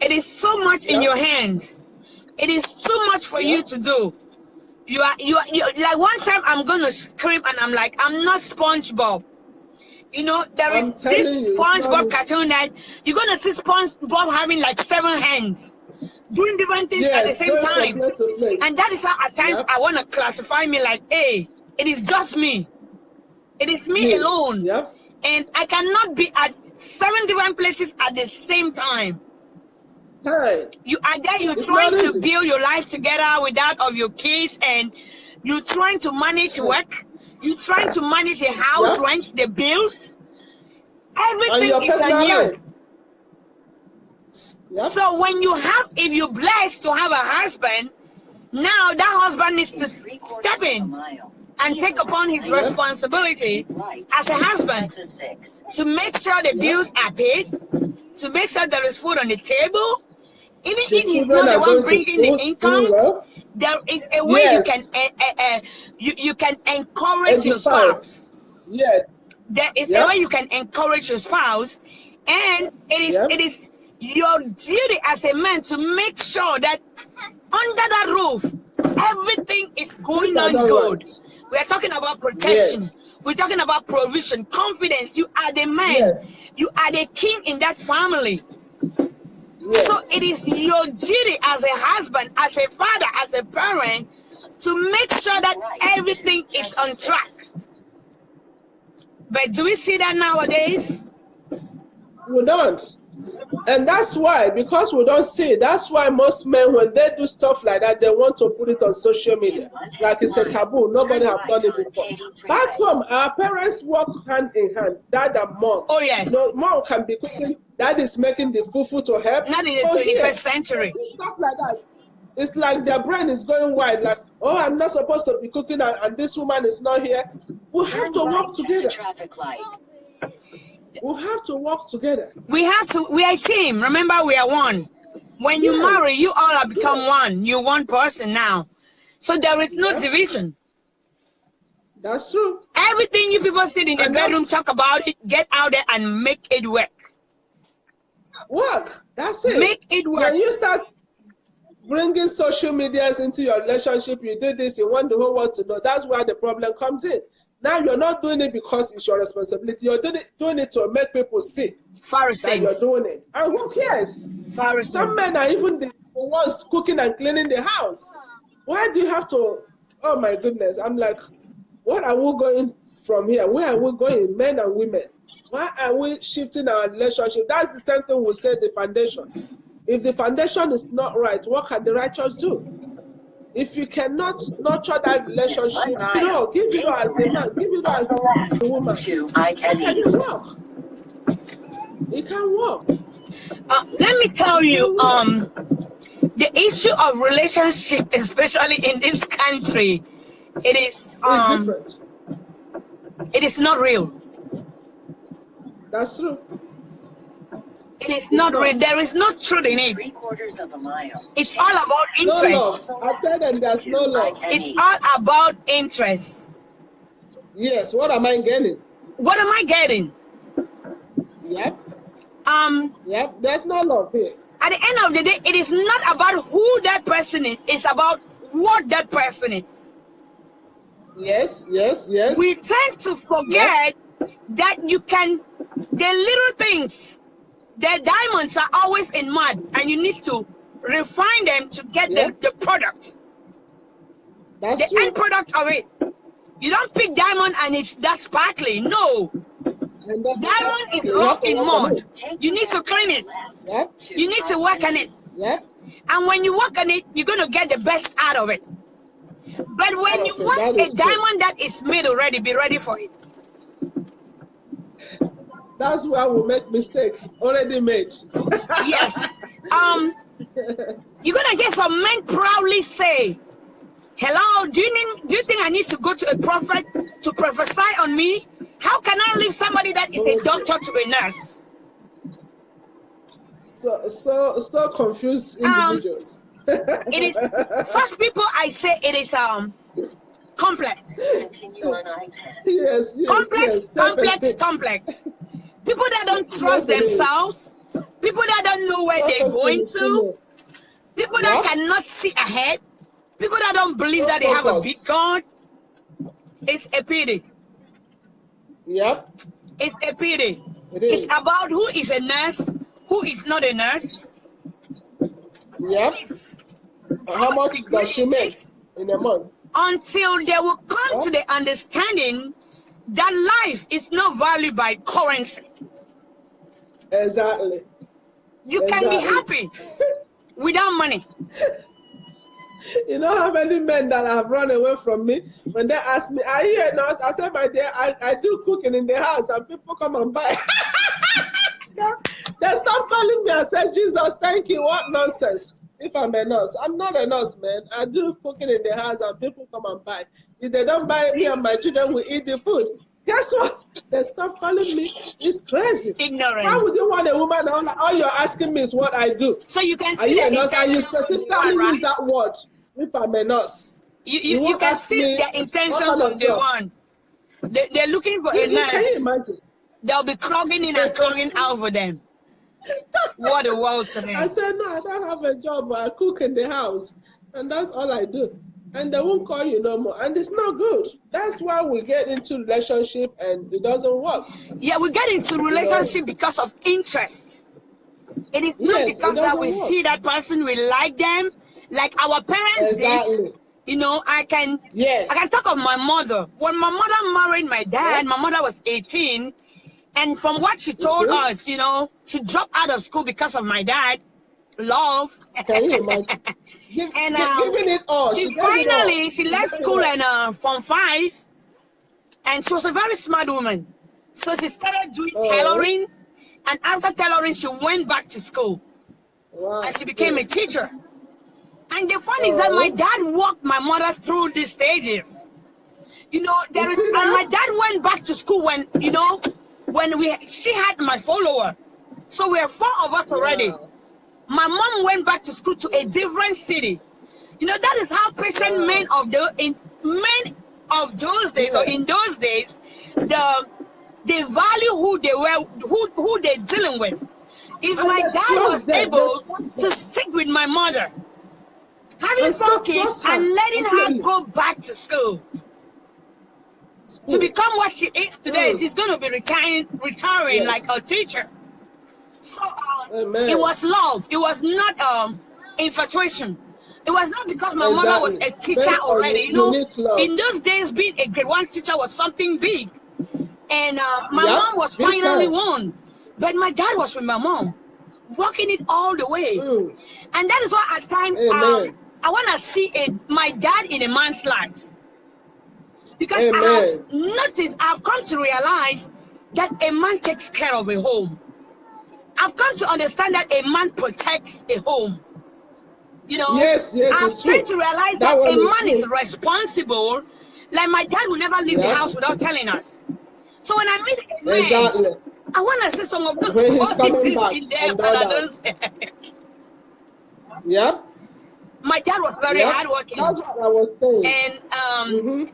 It is so much in your hands. It is too much for you to do. You are like one time I'm gonna scream and I'm like, I'm not SpongeBob. You know, there is this SpongeBob cartoon that you're gonna see SpongeBob having like 7 hands, doing different things at the same time. And that is how at times I wanna classify me like, hey, it is just me. It is me alone. And I cannot be at 7 different places at the same time. You are there, you're trying to build your life together with that of your kids, and you're trying to manage work, you're trying to manage the house rent, the bills, everything is on you. So when if you're blessed to have a husband, now that husband needs to step in and take upon his responsibility as a husband to make sure the bills are paid, to make sure there is food on the table. Even if he's not the one bringing the income, there is a way you can encourage your spouse. There is a way you can encourage your spouse, and it is your duty as a man to make sure that under that roof, everything is going Things are on not good. right. We are talking about protection. Yes. We're talking about provision, confidence. You are the man. Yes. You are the king in that family. So Yes. it is your duty as a husband, as a father, as a parent, to make sure that everything is on track. But do we see that nowadays? We don't. And that's why, because we don't see it, that's why most men, when they do stuff like that, they want to put it on social media. Like it's a taboo. Nobody have done it before. Back home, our parents work hand in hand, dad and mom. Oh, yes. No, mom can be cooking, dad is making the fufu to help. Not in the But here, 21st century. stuff like that. It's like their brain is going wide, like, oh, I'm not supposed to be cooking and this woman is not here. We have to work together. We have to work together. We are a team. Remember, we are one. When you marry, you all have become one. You're one person now. So there is no division. That's true. Everything you people sit in the bedroom, talk about it, get out there and make it work. Work. That's it. Make it work. When you start bringing social medias into your relationship, you do this, you want the whole world to know. That's where the problem comes in. Now you're not doing it because it's your responsibility. You're doing it to make people see that you're doing it. And who cares? Pharisees. Some men are even the ones cooking and cleaning the house. Why do you have to? Oh my goodness! I'm like, what are we going from here? Where are we going, men and women? Why are we shifting our relationship? That's the same thing we say, the foundation. If the foundation is not right, what can the righteous do? If you cannot nurture that relationship, give it as the man, give it as the woman. It can work. It can work. Let me tell you, the issue of relationship, especially in this country, it is different. It is not real. That's true. It is not real. There is no truth in it. 3/4 of a mile. It's all about interest. No love. I tell them there's no love. It's all about interest. Yes. What am I getting? What am I getting? Yep. Yep. There's no love here. At the end of the day, it is not about who that person is. It's about what that person is. Yes. We tend to forget that you can, the little things, the diamonds are always in mud, and you need to refine them to get the product. That's the end product of it. You don't pick diamond and it's that sparkly. No. Diamond is rough in mud. You need to clean it. You need to work on it. And when you work on it, you're going to get the best out of it. But when you want a diamond that is made already, be ready for it. That's where we make mistakes. Already made. Yes. You're going to hear some men proudly say, hello, do you think I need to go to a prophet to prophesy on me? How can I leave somebody that is a doctor to a nurse? So confused individuals. It is such people. I say it is complex. Continue on iPad. Yes. Complex. People that don't trust themselves. People that don't know where they're going to. People that cannot see ahead. People that don't believe that they have a big God. It's a pity. Yep. It's a pity. It's about who is a nurse, who is not a nurse. Yep. How much does she make in a month? Until they will come to the understanding that life is not valued by currency. Exactly. You can be happy without money. You know how many men that have run away from me when they ask me, are you a nurse? I said, my dear, I do cooking in the house and people come and buy. They stop calling me and say, Jesus, thank you. What nonsense. If I'm a nurse, I'm not a nurse, man. I do cooking in the house and people come and buy. If they don't buy, me and my children will eat the food. Guess what? They stop calling me. It's crazy. Ignorance. Why would you want a woman? All you're asking me is what I do. So you can see are you a the nurse? And you intentions specifically right? use that word. If I'm a nurse, you can see their intentions from day one. They're looking for a nurse. Can you imagine? They'll be clogging in and clogging out for them. What a world today. I said, no, I don't have a job, but I cook in the house. And that's all I do. And they won't call you no more. And it's not good. That's why we get into relationship and it doesn't work. Yeah, we get into relationship because of interest. It is not Yes, it because that doesn't we work. see that person, we like them, like our parents did. Exactly. You know, I can Yes. talk of my mother. When my mother married my dad, my mother was 18, and from what she told see? us, you know, she dropped out of school because of my dad. Love. Can you imagine? And Giving it all. she She gave it all. finally she left gave it school all. and Form 5, and she was a very smart woman. So she started doing Oh. tailoring, and after tailoring, she went back to school Wow. and she became a Good. teacher. And the fun is that my dad walked my mother through these stages. You know, You see and that? my dad went back to school when, you know, she had my follower. So we are 4 of us already. Wow. My mom went back to school to a different city. You know, that is how patient Wow. men of those days, or in those days, they value who they were, who they're dealing with. If And my they dad was trust them. able They trust to them. stick with my mother, having And 4 so kids trust her and letting her completely. go back to school to become what she is today, she's going to be retiring Yes. like a teacher. So Amen. it was love. It was not infatuation. It was not because my mother was a teacher Based on already. You know, unique love. in those days, being a grade 1 teacher was something big. And my Yep, mom was big finally time. one. But my dad was with my mom, walking it all the way. Mm. And that is why at times Amen. I want to see my dad in a man's life. Because Amen. I've come to realize that a man takes care of a home. I've come to understand that a man protects a home. You know, Yes, I've it's true. tried to realize That that one a is man is true. responsible. Like my dad will never leave the Yeah. house without telling us. So when I meet a man, Exactly. I want to see some of those When he's coming qualities back in them and that I all that. don't. Yeah. My dad was very Yeah. hardworking, That's what I was saying. and Mm-hmm.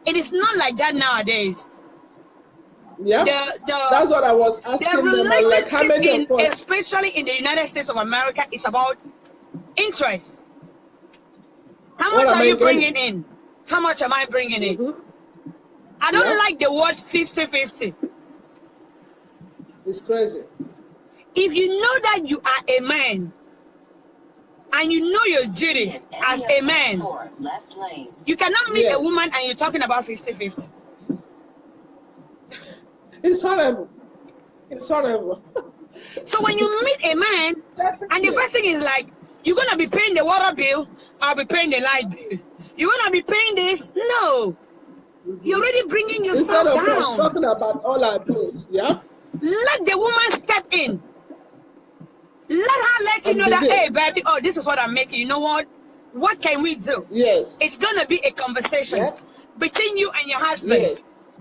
it is not like that nowadays. Yeah. That's what I was The asking them. I'm like, how relationship many of us? especially in the United States of America, it's about interest. How What much am are I you getting? bringing in? How much am I bringing in? Mm-hmm. I don't Yeah. like the word 50-50. It's crazy. If you know that you are a man and you know your duties as a man, Left lanes. you cannot meet a Yes. woman and you're talking about 50-50. It's horrible. It's horrible. So when you meet a man and the first thing is like, you're going to be paying the water bill, I'll be paying the light bill. You're going to be paying this? No. You're already bringing Instead yourself of us down. talking about all our bills, yeah, Let the woman step in. Let her let you and know that, begin. hey, baby, oh, this is what I'm making. You know what? What can we do? Yes. It's going to be a conversation Yeah. between you and your husband. Yes.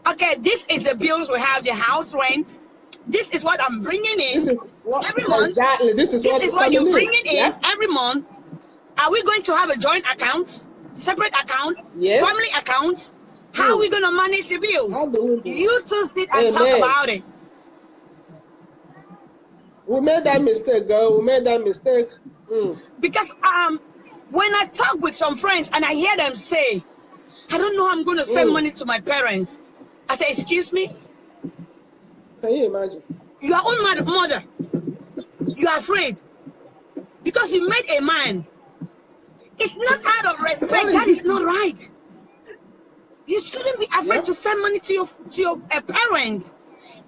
Okay, this is the bills we have, the house rent. This is what I'm bringing This in is what every month. exactly. This is This is what coming you're in. bringing in Yeah. every month. Are we going to have a joint account, separate account, Yes. family account? How are we going to manage the bills? How do we do? You two sit and talk Amen. about it. We made that mistake, girl. We made that mistake. Because when I talk with some friends and I hear them say, I don't know how I'm going to send money to my parents. I say, excuse me? Can you imagine? Your own mother. You are afraid. Because you made a man. It's not out of respect. That is not right. You shouldn't be afraid to send money to your parents.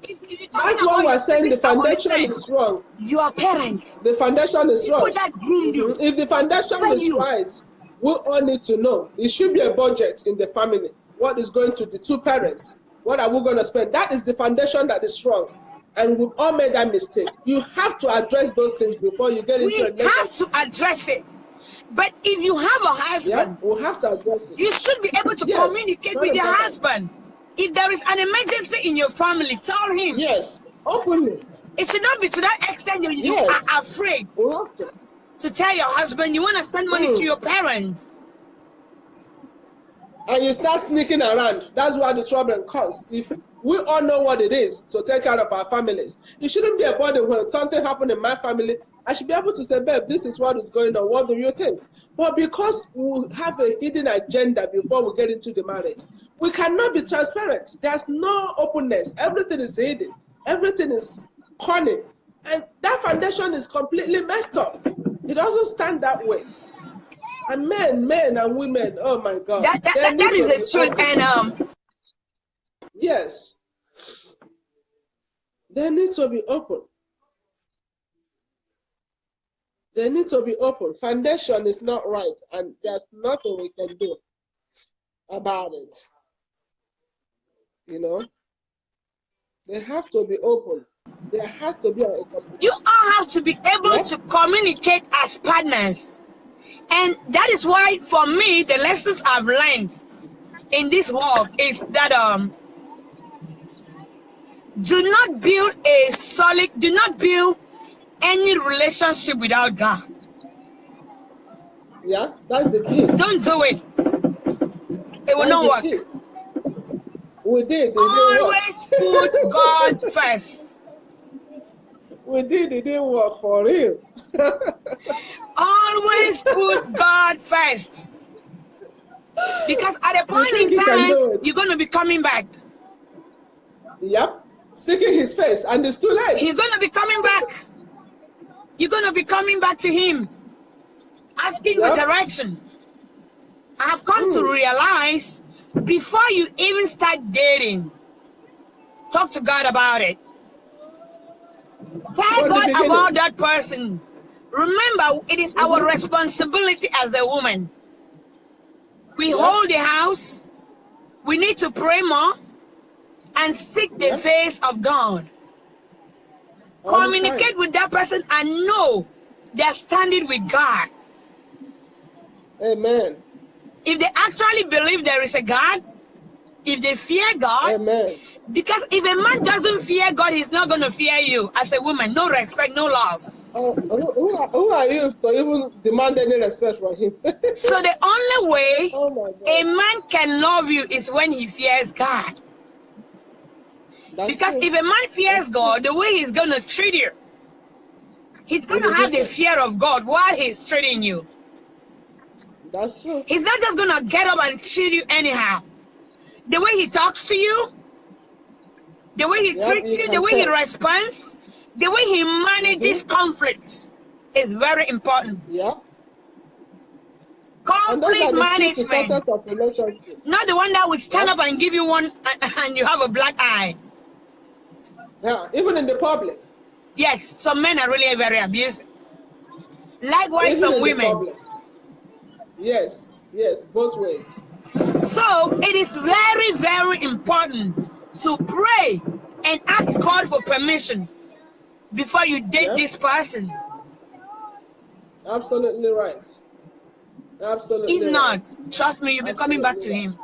If you're talking That's what about we're saying. The I want to foundation say, is wrong. your parents. The foundation is People wrong. that groomed you. If the foundation Fed is you. right, we all need to know. It should be a budget in the family. What is going to the two parents? What are we going to spend? That is the foundation that is wrong. And we've all made that mistake. You have to address those things before you get into a We have relationship. to address it. But if you have a husband, Yeah, we have to address it. you should be able to Yes, communicate very with your important. husband. If there is an emergency in your family, tell him. Yes, openly. It should not be to that extent you Yes. are afraid We have to tell your husband you want to send money to your parents. and you start sneaking around, that's where the trouble comes. If we all know what it is to take care of our families, it shouldn't be a burden when something happened in my family. I should be able to say, babe, this is what is going on. What do you think? But because we have a hidden agenda before we get into the marriage, we cannot be transparent. There's no openness. Everything is hidden. Everything is cunning. And that foundation is completely messed up. It doesn't stand that way. And men and women, oh my God. That is the truth. And yes. They need to be open. They need to be open. Foundation is not right, and there's nothing we can do about it. You know? They have to be open. There has to be a you all have to be able to communicate as partners. And that is why, for me, the lessons I've learned in this work is that do not build any relationship without God. Yeah, that's the key. Don't do it. It will not work. Key. We did. Always put God first. We did. It didn't work for real. Always put God first. Because at a point in time, you're going to be coming back. Yep. Seeking his face, and it's too late. He's going to be coming back. You're going to be coming back to him, asking for direction. I have come to realize, before you even start dating, talk to God about it. Tell God about that person. Remember, it is our responsibility as a woman. We hold the house. We need to pray more and seek the face of God. Communicate with that person and know they're standing with God. Amen. If they actually believe there is a God, if they fear God, amen. Because if a man doesn't fear God, he's not going to fear you as a woman. No respect, no love. Who are you to even demand any respect from him? So the only way a man can love you is when he fears God. Because if a man fears God, the way he's going to treat you, he's going to have the fear of God while he's treating you. That's true. He's not just going to get up and treat you anyhow. The way he talks to you, the way he treats you, the way he responds, the way he manages conflict is very important. Yeah. Conflict management. Not the one that will stand up and give you one and you have a black eye. Yeah, even in the public. Yes, some men are really very abusive. Likewise, some women. Yes, both ways. So it is very, very important to pray and ask God for permission before you date this person. Absolutely right. Absolutely. If not, trust me, you'll be coming back to him.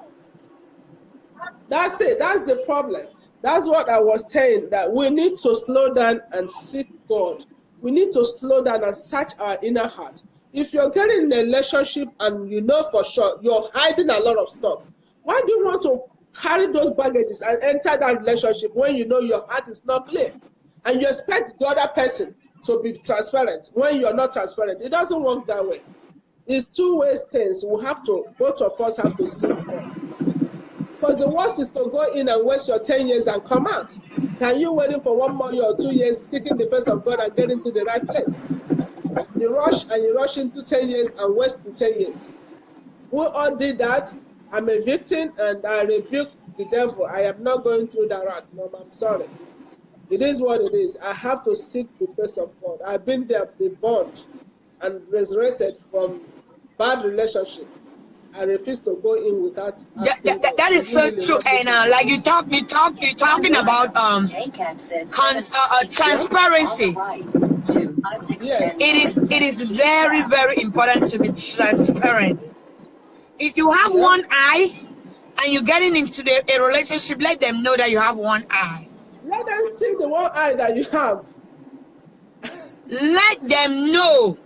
That's it. That's the problem. That's what I was saying, that we need to slow down and seek God. We need to slow down and search our inner heart. If you're getting in a relationship and you know for sure you're hiding a lot of stuff, why do you want to carry those baggages and enter that relationship when you know your heart is not clear? And you expect the other person to be transparent when you're not transparent. It doesn't work that way. It's two-way things. Both of us have to seek God. Because the worst is to go in and waste your 10 years and come out. Can you waiting for 1 more year or 2 years seeking the face of God and get into the right place? You rush into 10 years and waste the 10 years. We all did that. I'm a victim and I rebuke the devil. I am not going through that route. No, I'm sorry. It is what it is. I have to seek the face of God. I've been there, been born and resurrected from bad relationship. I refuse to go in without asking that is so true. And like you're talking about transparency. Yes. It is very, very important to be transparent. If you have one eye and you're getting into a relationship, let them know that you have one eye. Let them see the one eye that you have. Let them know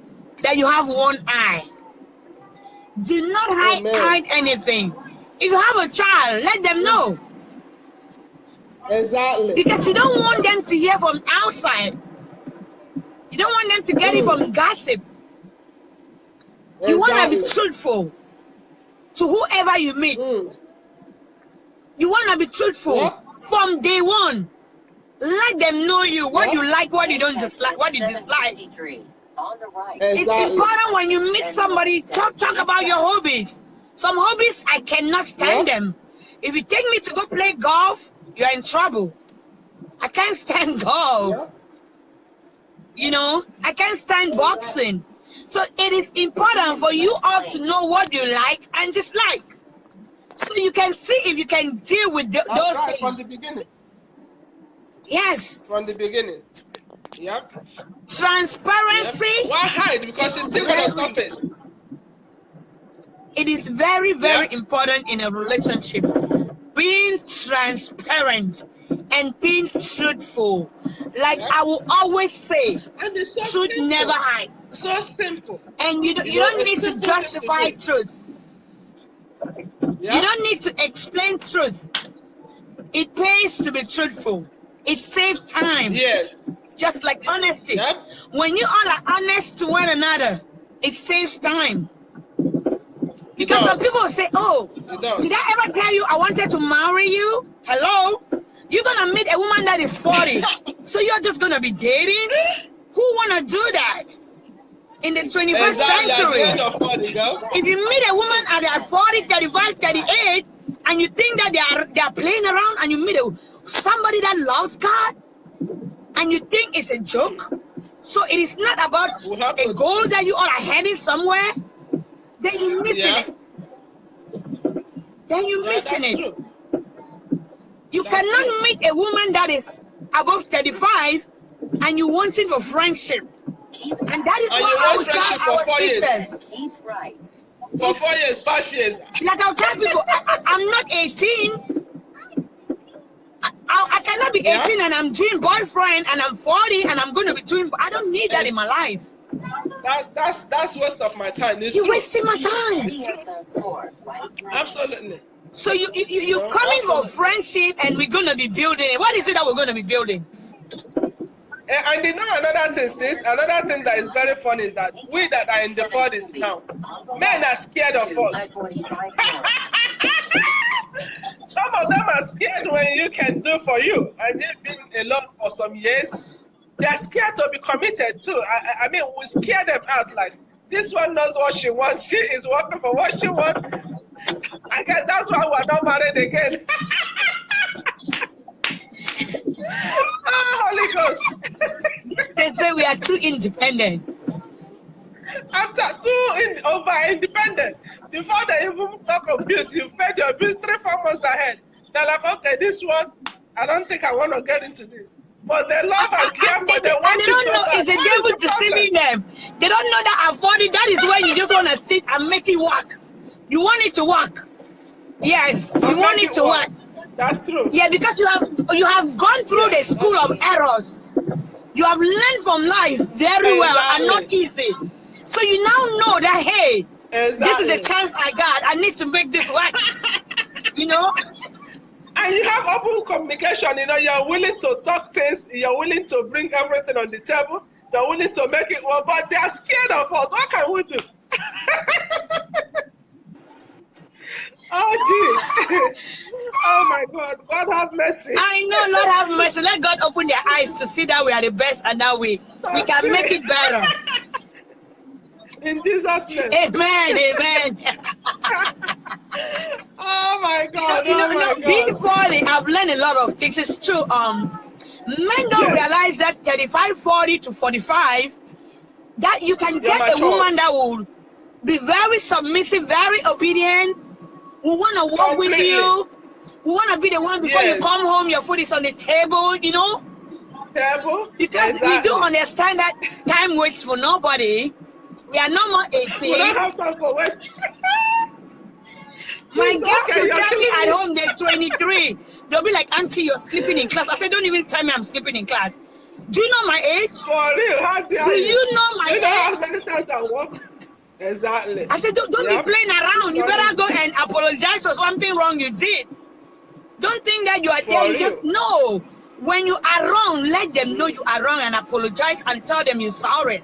that you have one eye. Do not hide anything. If you have a child, let them know. Exactly. Because you don't want them to hear from outside. You don't want them to get it from gossip. You want to be truthful to whoever you meet. You want to be truthful from day one. Let them know you, what you like, what you don't dislike, what you dislike. On the right. Exactly. It's important when you meet somebody, talk about your hobbies. Some hobbies, I cannot stand them. If you take me to go play golf, you're in trouble. I can't stand golf. You know, I can't stand boxing. So it is important for you all to know what you like and dislike. So you can see if you can deal with those things. From the beginning. Yes. From the beginning. Yep. Transparency. Why hide? Because it's still going to top it. It is very, very important in a relationship. Being transparent and being truthful. Like I will always say, truth never hides. So simple. And you don't need to justify truth. You don't need to explain truth. It pays to be truthful. It saves time. Yeah. Just like honesty. When you all are honest to one another, it saves time. Because some people say, oh, did I ever tell you I wanted to marry you? Hello? You're going to meet a woman that is 40. So you're just going to be dating? Who want to do that? In the 21st century. If you meet a woman at their 40, 35, 38, and you think that they are playing around, and you meet somebody that loves God, and you think it's a joke, so it is not about a goal that you all are heading somewhere, then you're missing it. Then you're missing it. True. You cannot meet a woman that is above 35 and you want it for friendship. And that is what I would tell our sisters. Keep right. For 4 years, 5 years. Like I'll tell people, I'm not 18. I cannot be 18 and I'm doing boyfriend and I'm 40 and I'm going to be doing. I don't need that in my life. That's waste of my time. You're wasting my time. Absolutely. So you're coming for friendship and we're going to be building it. What is it that we're going to be building? And you know another thing, sis, another thing that is very funny is that we that are in the 40s now, men are scared of us. Some of them are scared when you can do for you. And they've been alone for some years. They're scared to be committed too. I mean, we scare them out like, this one knows what she wants. She is working for what she wants. Again, that's why we're not married again. Holy Ghost. They say we are too independent. After over independent. Before they even talk abuse, you've paid your bills 3-4 months ahead. They're like, okay, this one, I don't think I want to get into this. But they love and care for them. And they don't know it's the devil deceiving them. They don't know that at 40, that is when you just want to sit and make it work. You want it to work. Yes, you want it to work. That's true. Yeah, because you have gone through the school of errors. You have learned from life very well and not easy. So you now know that, hey, this is the chance I got. I need to make this work. You know? And you have open communication. You know, you're willing to talk things. You're willing to bring everything on the table. You're willing to make it work. But they're scared of us. What can we do? Oh, gee. Oh, my God. God have mercy. I know, Lord have mercy. Let God open their eyes to see that we are the best and that we can make it better. In Jesus' name. Amen, amen. Oh, my God. Being 40, I've learned a lot of things. It's true. Men don't realize that 35, 40 to 45, that you can get a woman that will be very submissive, very obedient, who want to walk with you, who want to be the one before you come home, your food is on the table, you know? Table? Because we do understand that time waits for nobody. We are no more 18. We don't have time for wait. My girls will tell me at home they're 23. They'll be like, Auntie, you're sleeping in class. I said, don't even tell me I'm sleeping in class. Do you know my age? For real? How do you know my age? How many times I walk? Exactly. I said, don't be Yep. playing around. You For better real. go and apologize for something wrong you did. Don't think that you are there. For You just, real. no. When you are wrong, let them know you are wrong and apologize and tell them you're sorry.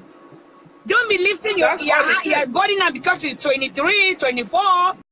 Don't be lifting That's all it your takes. body now because you're 23, 24.